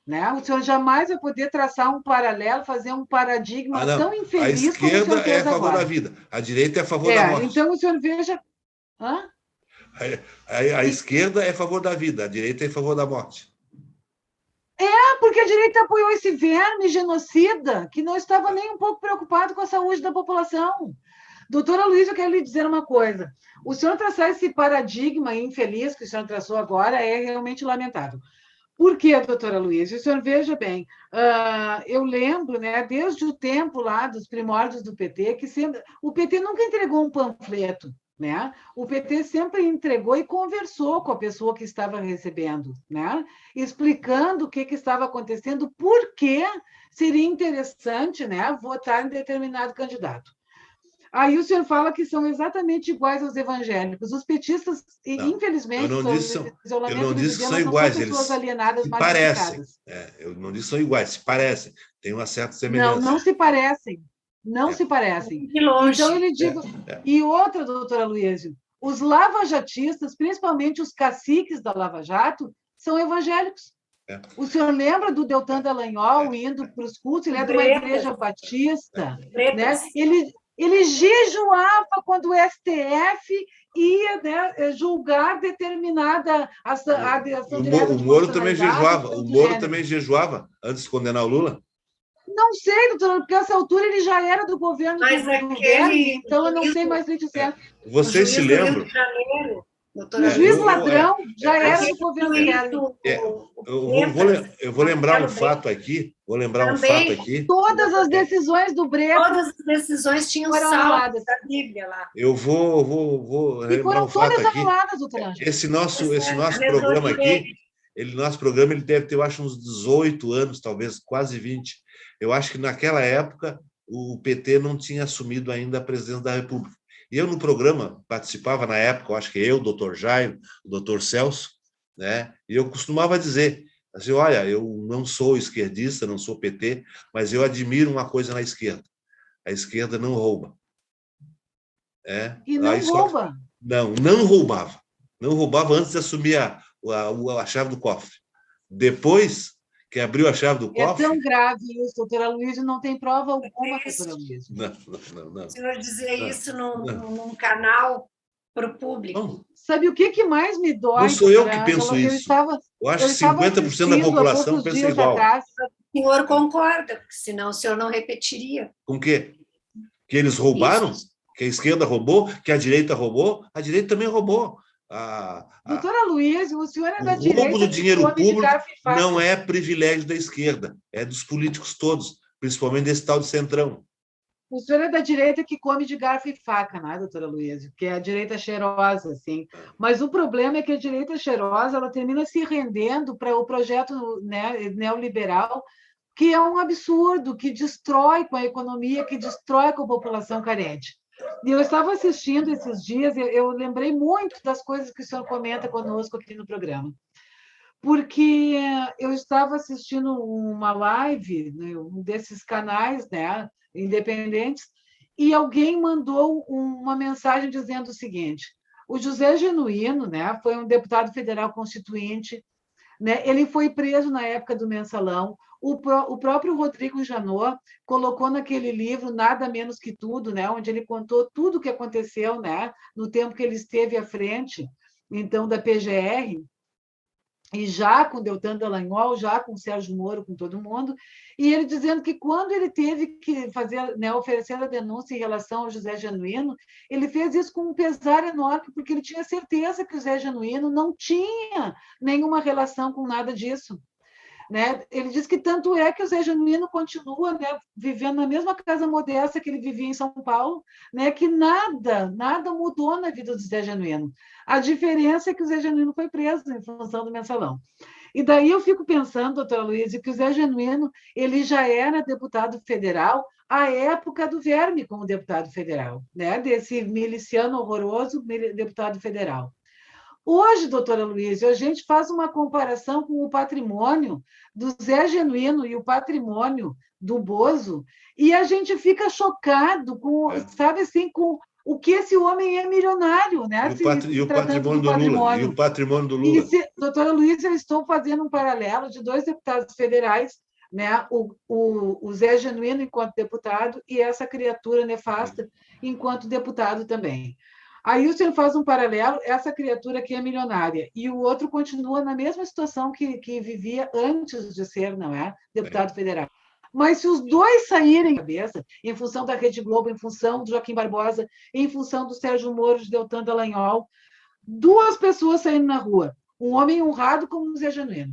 Né? O senhor jamais vai poder traçar um paralelo, fazer um paradigma tão infeliz. A esquerda como o senhor fez é a favor agora. Da vida, a direita é a favor da morte. Então o senhor veja. Hã? A esquerda é a favor da vida, a direita é a favor da morte. Porque a direita apoiou esse verme genocida que não estava nem um pouco preocupado com a saúde da população. Doutora Luiz, eu quero lhe dizer uma coisa. O senhor traçar esse paradigma infeliz que o senhor traçou agora é realmente lamentável. Por quê, doutora Luiz? O senhor veja bem, eu lembro, né, desde o tempo lá dos primórdios do PT, que o PT nunca entregou um panfleto, né? O PT sempre entregou e conversou com a pessoa que estava recebendo, né? Explicando o que estava acontecendo, por que seria interessante, né, votar em determinado candidato. Aí o senhor fala que são exatamente iguais aos evangélicos. Os petistas, infelizmente, eu não disse que são iguais, são pessoas alienadas, se parecem. Eu não disse que são iguais, se parecem. Tem uma certa semelhança. Não se parecem. Não se parecem. De longe. Então, ele diz... E outra, doutora Luísio, os lavajatistas, principalmente os caciques da Lava Jato, são evangélicos. O senhor lembra do Deltan Dallagnol indo para os cultos? Ele é de uma igreja batista. Né? Ele jejuava quando o STF ia, né, julgar determinada ação direta. O Moro também jejuava. O Moro também jejuava antes de condenar o Lula? Não sei, doutora, porque a essa altura ele já era do governo do então eu não sei mais lhe dizer. Vocês se lembram? O juiz ladrão já era do governo do Eu vou lembrar um fato aqui. Todas as decisões do Bretas. Todas as decisões tinham salvo da Bíblia lá. Eu vou lembrar um fato aqui. Anuladas, doutora. Esse nosso programa aqui, nosso programa ele deve ter, eu acho, uns 18 anos, talvez quase 20. Eu acho que naquela época o PT não tinha assumido ainda a presidência da República. E eu, no programa, participava na época, eu acho que eu, o doutor Jairo, o doutor Celso, né? E eu costumava dizer, assim, olha, eu não sou esquerdista, não sou PT, mas eu admiro uma coisa na esquerda. A esquerda não rouba. E não rouba. Não roubava. Não roubava antes de assumir a chave do cofre. Depois que abriu a chave do cofre... É tão grave isso, doutora Luísa, não tem prova alguma, doutora Luísa. Não. O senhor dizer isso num canal para o público. Não. Sabe o que mais me dói? Não sou eu que penso isso. Eu acho que 50% da população pensa igual. O senhor concorda, porque senão o senhor não repetiria. Com o quê? Que eles roubaram? Isso. Que a esquerda roubou? Que a direita roubou? A direita também roubou. Doutora Luísa, o senhor é da direita. O roubo do dinheiro público não é privilégio da esquerda, é dos políticos todos, principalmente desse tal de centrão. O senhor é da direita que come de garfo e faca, né, doutora Luísa? Que é a direita cheirosa, assim. Mas o problema é que a direita cheirosa ela termina se rendendo para o projeto, né, neoliberal, que é um absurdo, que destrói com a economia, que destrói com a população carente. E eu estava assistindo esses dias, eu lembrei muito das coisas que o senhor comenta conosco aqui no programa. Porque eu estava assistindo uma live, né, um desses canais, né, independentes, e alguém mandou uma mensagem dizendo o seguinte: o José Genuíno, né, foi um deputado federal constituinte, né, ele foi preso na época do Mensalão. O próprio Rodrigo Janot colocou naquele livro Nada Menos que Tudo, né, onde ele contou tudo o que aconteceu, né, no tempo que ele esteve à frente, então, da PGR, e já com Deltan Dallagnol, já com Sérgio Moro, com todo mundo, e ele dizendo que quando ele teve que fazer, né, oferecer a denúncia em relação ao José Genuíno, ele fez isso com um pesar enorme, porque ele tinha certeza que o José Genuíno não tinha nenhuma relação com nada disso. Né? Ele diz que tanto é que o Zé Genuíno continua, né, vivendo na mesma casa modesta que ele vivia em São Paulo, né, que nada mudou na vida do Zé Genuíno. A diferença é que o Zé Genuíno foi preso em função do Mensalão. E daí eu fico pensando, doutora Luísa, que o Zé Genuíno ele já era deputado federal à época do Verme como deputado federal, né, desse miliciano horroroso deputado federal. Hoje, doutora Luísa, a gente faz uma comparação com o patrimônio do Zé Genuíno e o patrimônio do Bozo, e a gente fica chocado com, sabe assim, com o que esse homem é milionário, né? E o patrimônio do Lula. E o patrimônio do Lula. Doutora Luísa, eu estou fazendo um paralelo de 2 deputados federais, né? O Zé Genuíno enquanto deputado e essa criatura nefasta enquanto deputado também. Aí o senhor faz um paralelo, essa criatura aqui é milionária, e o outro continua na mesma situação que vivia antes de ser, não é, deputado federal. Mas se os dois saírem da cabeça, em função da Rede Globo, em função do Joaquim Barbosa, em função do Sérgio Moro, de Deltan Dallagnol, 2 pessoas saindo na rua, um homem honrado como o Zé Genuíno,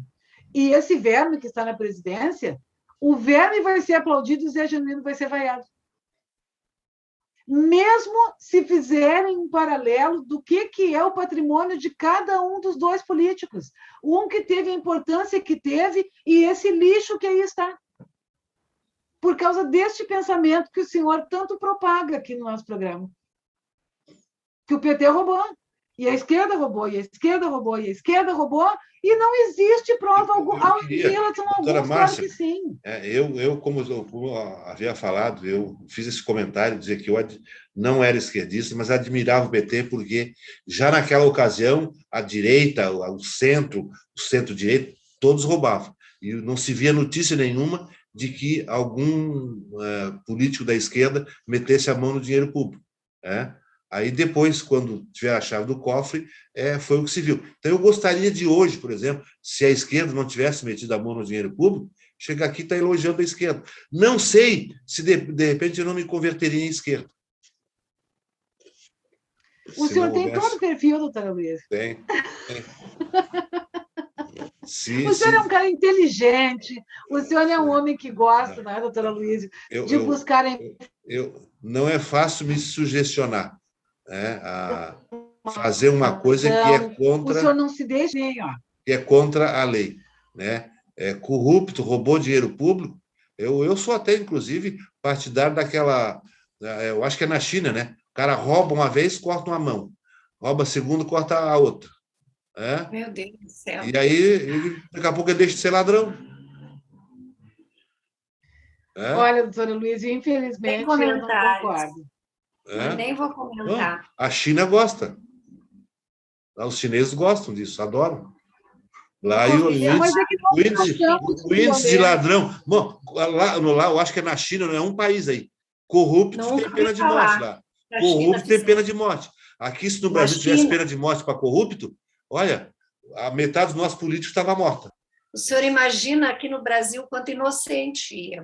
e esse Verme que está na presidência, o Verme vai ser aplaudido e o Zé Genuíno vai ser vaiado. Mesmo se fizerem um paralelo do que é o patrimônio de cada um dos 2 políticos. Um que teve a importância que teve e esse lixo que aí está. Por causa deste pensamento que o senhor tanto propaga aqui no nosso programa. Que o PT roubou, e a esquerda roubou, e a esquerda roubou, e a esquerda roubou, e não existe prova alguma em relação a alguns, claro que sim. Eu, como havia falado, eu fiz esse comentário, dizer que eu não era esquerdista, mas admirava o PT, porque já naquela ocasião, a direita, o centro-direita, todos roubavam. E não se via notícia nenhuma de que algum político da esquerda metesse a mão no dinheiro público. Aí depois, quando tiver a chave do cofre, foi o que se viu. Então eu gostaria de hoje, por exemplo, se a esquerda não tivesse metido a mão no dinheiro público, chegar aqui e estar elogiando a esquerda. Não sei se de repente eu não me converteria em esquerda. O senhor tem todo o perfil, doutora Luísa. Tem. O senhor é um cara inteligente, o senhor é um homem que gosta, né, doutora Luísa, de buscar... Não é fácil me sugestionar, a fazer uma coisa que é contra... O senhor não se deixa, ó. Que é contra a lei, né? Corrupto, roubou dinheiro público. Eu sou até, inclusive, partidário daquela... Eu acho que é na China, né? O cara rouba uma vez, corta uma mão. Rouba a segunda, corta a outra. Meu Deus do céu. E aí, daqui a pouco, ele deixa de ser ladrão. Olha, doutora Luísa, infelizmente, eu não concordo. Nem vou comentar. A China gosta. Os chineses gostam disso, adoram. Lá Mas é que o índice de ladrão. Bom, lá, eu acho que é na China, não é um país aí. Corrupto tem pena de morte lá. Corrupto tem pena de morte. Aqui, se no Brasil tivesse pena de morte para corrupto, olha, a metade dos nossos políticos estava morta. O senhor imagina aqui no Brasil quanto inocente ia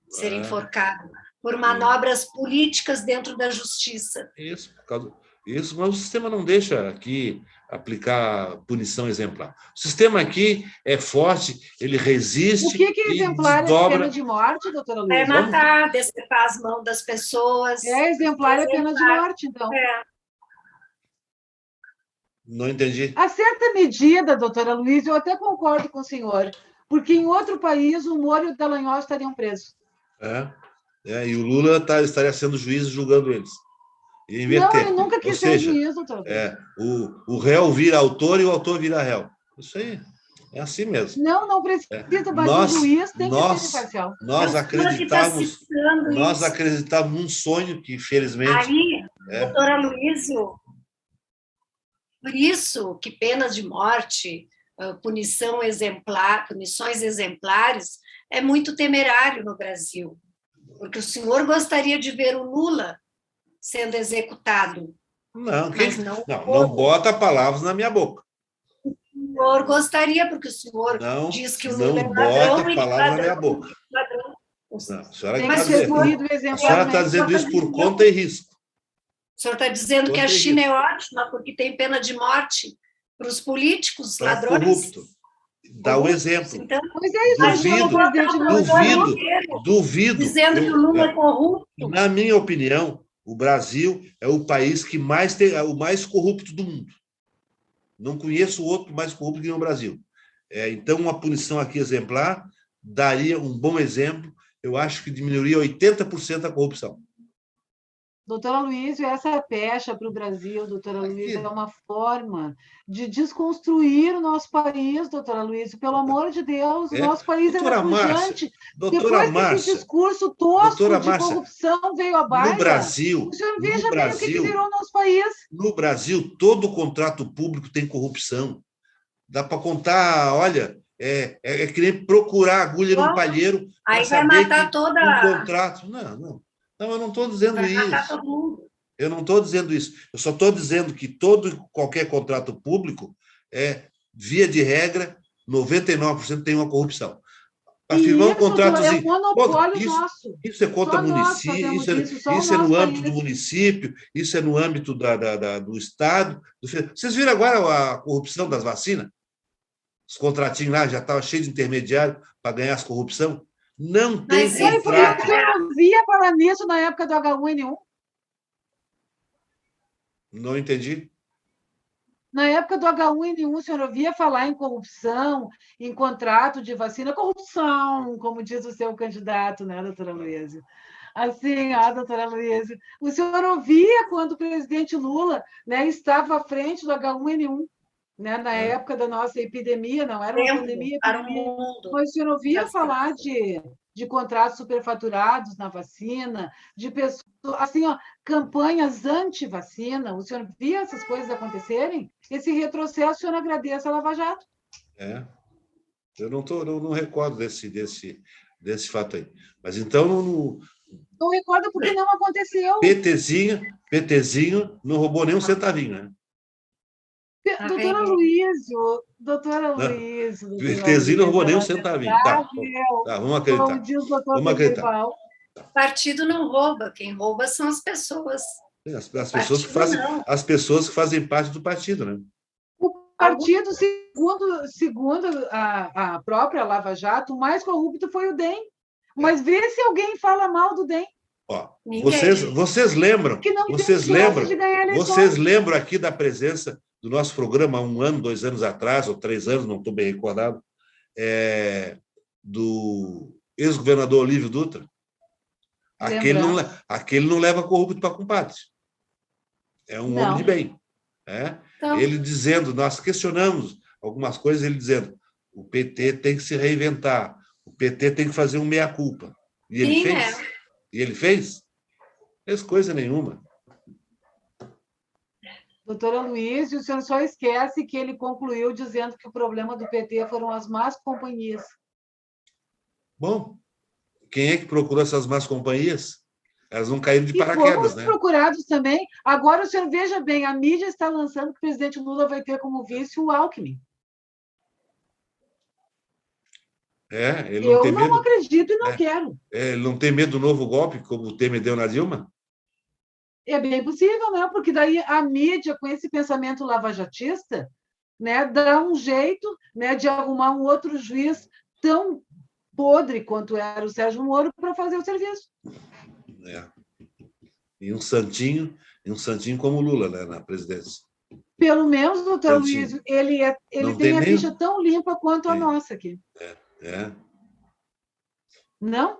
ser enforcado por manobras políticas dentro da justiça. Isso, mas o sistema não deixa aqui aplicar punição exemplar. O sistema aqui é forte, ele resiste. O que é exemplar? É pena de morte, doutora Luísa? É matar, decepar as mãos das pessoas. É exemplar, é pena de morte, então. Não entendi. A certa medida, doutora Luísa, eu até concordo com o senhor, porque em outro país o Moro e o Dallagnol estariam presos. E o Lula estaria sendo juiz julgando eles. E inverter. Não, ele nunca quis ser juiz, doutora Luísa. O réu vira autor e o autor vira réu. Isso aí. É assim mesmo. Não precisa, mas o juiz tem que ser imparcial. Nós acreditávamos num sonho que, infelizmente... Aí, doutora Luísa, por isso que penas de morte, punições exemplares, é muito temerário no Brasil. Porque o senhor gostaria de ver o Lula sendo executado. Não bota palavras na minha boca. O senhor gostaria, porque o senhor diz que o Lula é ladrão. Não bota palavras na minha boca. Não, a senhora está dizendo isso por conta e risco. O senhor está dizendo que a China é ótima porque tem pena de morte para os políticos, ladrões? Corrupto. Dá o exemplo. Então, duvido. Dizendo que o Lula é corrupto. Na minha opinião, o Brasil é o país que mais tem o mais corrupto do mundo. Não conheço outro mais corrupto que no Brasil. Então, uma punição aqui exemplar daria um bom exemplo. Eu acho que diminuiria 80% a corrupção. Doutora Luísa, essa pecha para o Brasil, doutora Luísa, é uma forma de desconstruir o nosso país, doutora Luísa. Pelo amor de Deus, o nosso país era pujante. Depois que esse discurso tosco de corrupção veio à baila, no Brasil, o senhor veja bem o que virou o nosso país. No Brasil, todo contrato público tem corrupção. Dá para contar, olha, é que nem procurar agulha no palheiro. Aí vai matar toda um contrato. Não, eu não estou dizendo isso. Eu não estou dizendo isso. Eu só estou dizendo que qualquer contrato público via de regra, 99% tem uma corrupção. Afirmar um contratozinho. Isso é contra o município, isso é no âmbito do município, isso é no âmbito do Estado. Vocês viram agora a corrupção das vacinas? Os contratinhos lá já estavam cheios de intermediário para ganhar as corrupção. Não tem contrato. Mas eu não via falar nisso na época do H1N1. Não entendi. Na época do H1N1, o senhor ouvia falar em corrupção, em contrato de vacina, corrupção, como diz o seu candidato, né, doutora Luísa? Assim, doutora Luísa, o senhor ouvia quando o presidente Lula, né, estava à frente do H1N1, né, na época da nossa epidemia, não era uma pandemia, para o mundo. Mas o senhor ouvia falar de contratos superfaturados na vacina, de pessoas, assim, campanhas anti-vacina, o senhor via essas coisas acontecerem? Esse retrocesso, o senhor agradece a Lava Jato. Eu não recordo desse fato aí. Mas então não recordo porque não aconteceu. PTzinho não roubou nem um centavinho, né? Doutora Luísa. PTzinho não roubou nem um centavinho. Tá, vamos acreditar. Como diz o doutor vamos acreditar. O partido não rouba, quem rouba são as pessoas. As pessoas que fazem parte do partido, né? O partido, segundo a própria Lava Jato, o mais corrupto foi o DEM. Mas vê se alguém fala mal do DEM. Vocês lembram aqui da presença do nosso programa há 1 ano, 2 anos atrás, ou 3 anos, não estou bem recordado, do ex-governador Olívio Dutra? Aquele não leva corrupto para compadre. É um homem de bem. Então, ele dizendo, nós questionamos algumas coisas, ele dizendo, o PT tem que se reinventar, o PT tem que fazer um meia-culpa. E ele fez? E ele fez? Fez coisa nenhuma. Doutor Aloysio, o senhor só esquece que ele concluiu dizendo que o problema do PT foram as más companhias. Bom, quem é que procurou essas más companhias? Elas não caíram de E paraquedas, fomos né? procurados também. Agora, o senhor veja bem, a mídia está lançando que o presidente Lula vai ter como vice o Alckmin. Ele não tem Eu medo. não acredito e não quero. Ele não tem medo do novo golpe, como o Temer deu na Dilma? É bem possível, né? Porque daí a mídia, com esse pensamento lavajatista, né, dá um jeito, né, de arrumar um outro juiz tão podre quanto era o Sérgio Moro para fazer o serviço. E um santinho como o Lula, né, na presidência. Pelo menos, doutor Aloysio, ele tem a ficha tão limpa quanto a nossa aqui. Não?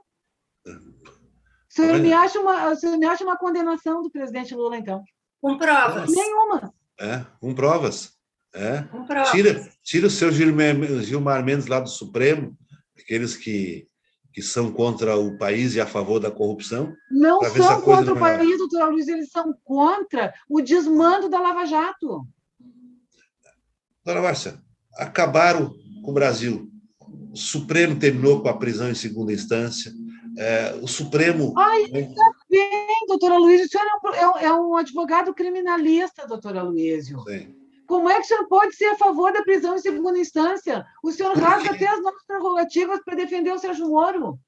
O senhor me acha uma condenação do presidente Lula, então? Com provas. Nenhuma. Com provas. Com provas. Tira o seu Gilmar Mendes lá do Supremo, aqueles que são contra o país e a favor da corrupção. Não são contra o país, doutor Aloysio, eles são contra o desmando da Lava Jato. Dona Márcia, acabaram com o Brasil. O Supremo terminou com a prisão em segunda instância. O Supremo... Está bem, doutor Aloysio. O senhor é um advogado criminalista, doutor Aloysio. Sim. Como é que o senhor pode ser a favor da prisão em segunda instância? O senhor rasga até as nossas prerrogativas para defender o Sérgio Moro.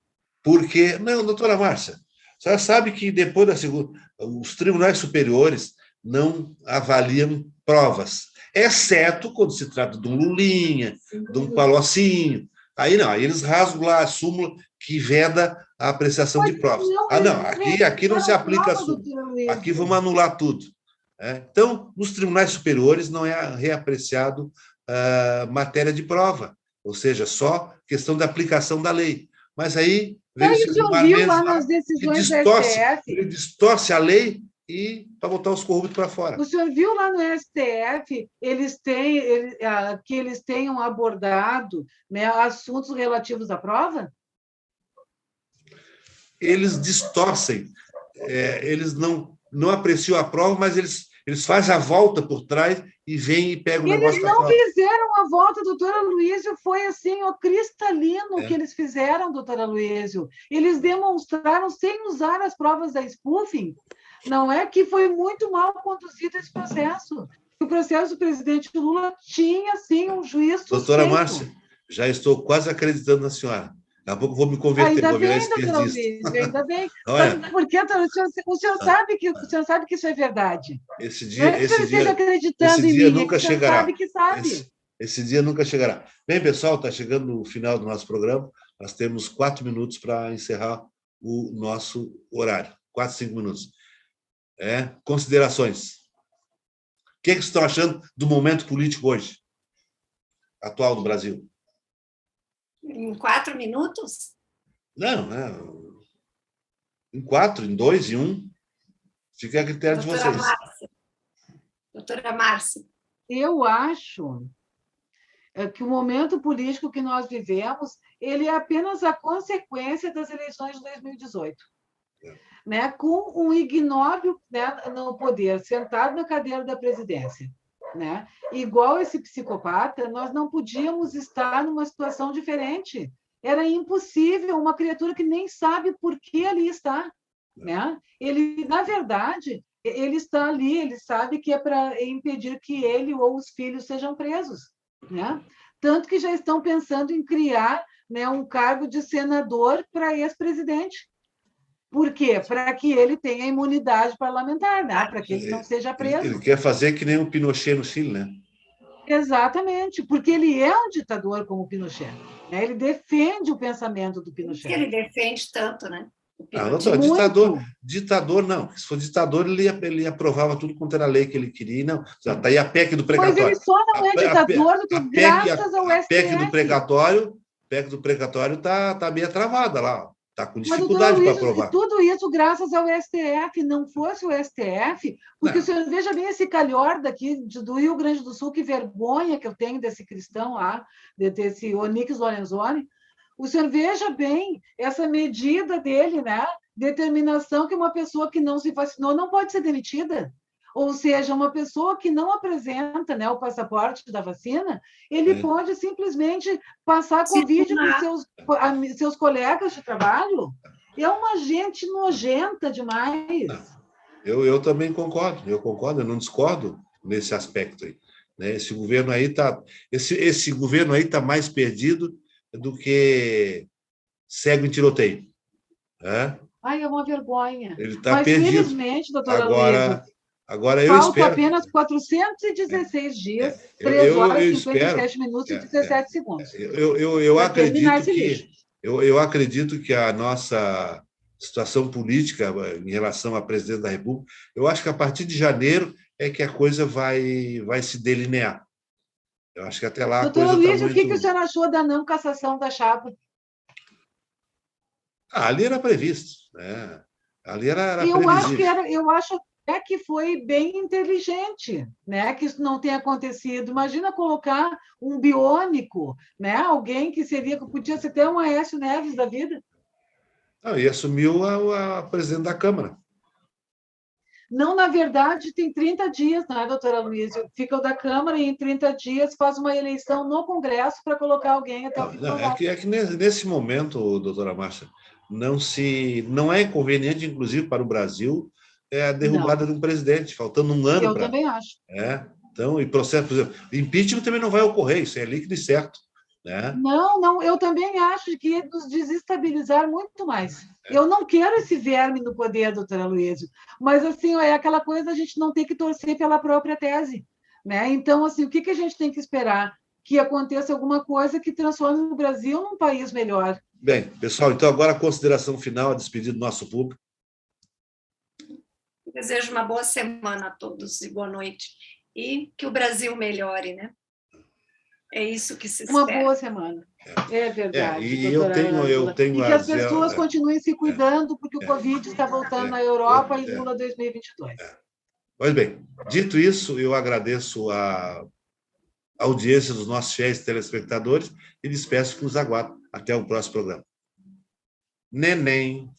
Porque... Não, doutora Márcia, a senhora sabe que depois da segunda... Os tribunais superiores não avaliam provas, exceto quando se trata de um Lulinha, de um Palocinho. Aí não, aí eles rasgam lá a súmula que veda a apreciação de provas. Aqui não se aplica a súmula. Aqui vamos anular tudo. Então, nos tribunais superiores não é reapreciado matéria de prova, ou seja, só questão da aplicação da lei. Mas aí vem o Gilmar Mendes lá nas decisões do STF. Ele distorce a lei para botar os corruptos para fora. O senhor viu lá no STF que eles tenham abordado, né, assuntos relativos à prova? Eles distorcem, eles não apreciam a prova, mas eles fazem a volta por trás e vêm e pegam o negócio da prova. Eles não fizeram a volta, doutor Aloysio, foi assim, cristalino que eles fizeram, doutor Aloysio. Eles demonstraram, sem usar as provas da spoofing, não é que foi muito mal conduzido esse processo. O processo do presidente Lula tinha, sim, um juiz suspeito. Doutora Márcia, já estou quase acreditando na senhora. Daqui a pouco vou me converter, vou virar esquerdista. Ainda bem. Porque o senhor sabe que isso é verdade. Esse dia nunca chegará. Sabe que sabe. Esse dia nunca chegará. Bem, pessoal, está chegando no final do nosso programa. Nós temos 4 minutos para encerrar o nosso horário. 4, 5 minutos. Considerações. O que vocês estão achando do momento político hoje, atual do Brasil? Em 4 minutos? Não, em 4, em 2, em 1. Fica a critério de vocês. Doutora Márcia. Eu acho que o momento político que nós vivemos, ele é apenas a consequência das eleições de 2018. Né, com um ignóbil, né, no poder, sentado na cadeira da presidência. Né? Igual esse psicopata, nós não podíamos estar numa situação diferente. Era impossível, uma criatura que nem sabe por que ali está. Né? Ele, na verdade, ele está ali, ele sabe que é para impedir que ele ou os filhos sejam presos. Né? Tanto que já estão pensando em criar, né, um cargo de senador para ex-presidente. Por quê? Para que ele tenha imunidade parlamentar, né? Para que ele não seja preso. Ele quer fazer que nem o Pinochet no Chile, né? Exatamente, porque ele é um ditador como o Pinochet. Né? Ele defende o pensamento do Pinochet. Ele defende tanto, né? Ditador não. Se for ditador, ele aprovava tudo quanto era lei que ele queria. Não, está aí a PEC do precatório. Mas ele só não é ditador graças ao STF. A PEC do precatório está meio travada lá. Está com dificuldade para aprovar. Tudo isso graças ao STF. Não fosse o STF, porque o senhor veja bem esse calhor daqui do Rio Grande do Sul, que vergonha que eu tenho desse cristão lá, desse Onyx Lorenzoni. O senhor veja bem essa medida dele, né? Determinação que uma pessoa que não se vacinou não pode ser demitida. Ou seja, uma pessoa que não apresenta, né, o passaporte da vacina, ele pode simplesmente passar Covid para os seus colegas de trabalho. É uma gente nojenta demais. Eu também concordo, eu não discordo nesse aspecto aí. Né? Esse governo aí está mais perdido do que cego em tiroteio. Né? Ai, é uma vergonha. Ele está Mas, perdido. felizmente, doutora Luísa, Agora eu faltam espero. apenas 416 dias, Eu, 3 eu, horas, eu 57 espero. minutos e 17 segundos. Eu Para terminar acredito esse lixo. eu acredito que a nossa situação política em relação à presidente da República, eu acho que a partir de janeiro é que a coisa vai se delinear. Eu acho que até lá a Doutora coisa está Luísa, o que o muito. senhor achou da não cassação da chapa? Ali era previsto, né? Ali era Eu acho previsível. eu acho até que foi bem inteligente, né, que isso não tenha acontecido. Imagina colocar um biônico, né, alguém que podia ser até um Aécio Neves da vida. Não, e assumiu a presidente da Câmara. Não, na verdade, tem 30 dias, né, doutora Luísa? Fica o da Câmara e em 30 dias faz uma eleição no Congresso para colocar alguém até o fim do mandato. É que nesse momento, doutora Márcia, não é inconveniente, inclusive, para o Brasil, a derrubada de um presidente, faltando um ano Eu para. também acho. Então, e processo, por exemplo, impeachment também não vai ocorrer, isso é líquido e certo. Né? Não, eu também acho que ia nos desestabilizar muito mais. Eu não quero esse verme no poder, doutora Luísa, mas assim, é aquela coisa a gente não tem que torcer pela própria tese. Né? Então, assim, o que a gente tem que esperar? Que aconteça alguma coisa que transforme o Brasil num país melhor. Bem, pessoal, então agora a consideração final, a despedida do nosso público. Desejo uma boa semana a todos e boa noite. E que o Brasil melhore, né? É isso que se espera. Uma boa semana. É verdade. E eu tenho e que as pessoas continuem se cuidando, porque o Covid está voltando na Europa e Lula 2022. Pois bem, dito isso, eu agradeço a audiência dos nossos fiéis telespectadores e despeço que nos aguardam. Até o próximo programa. Neném.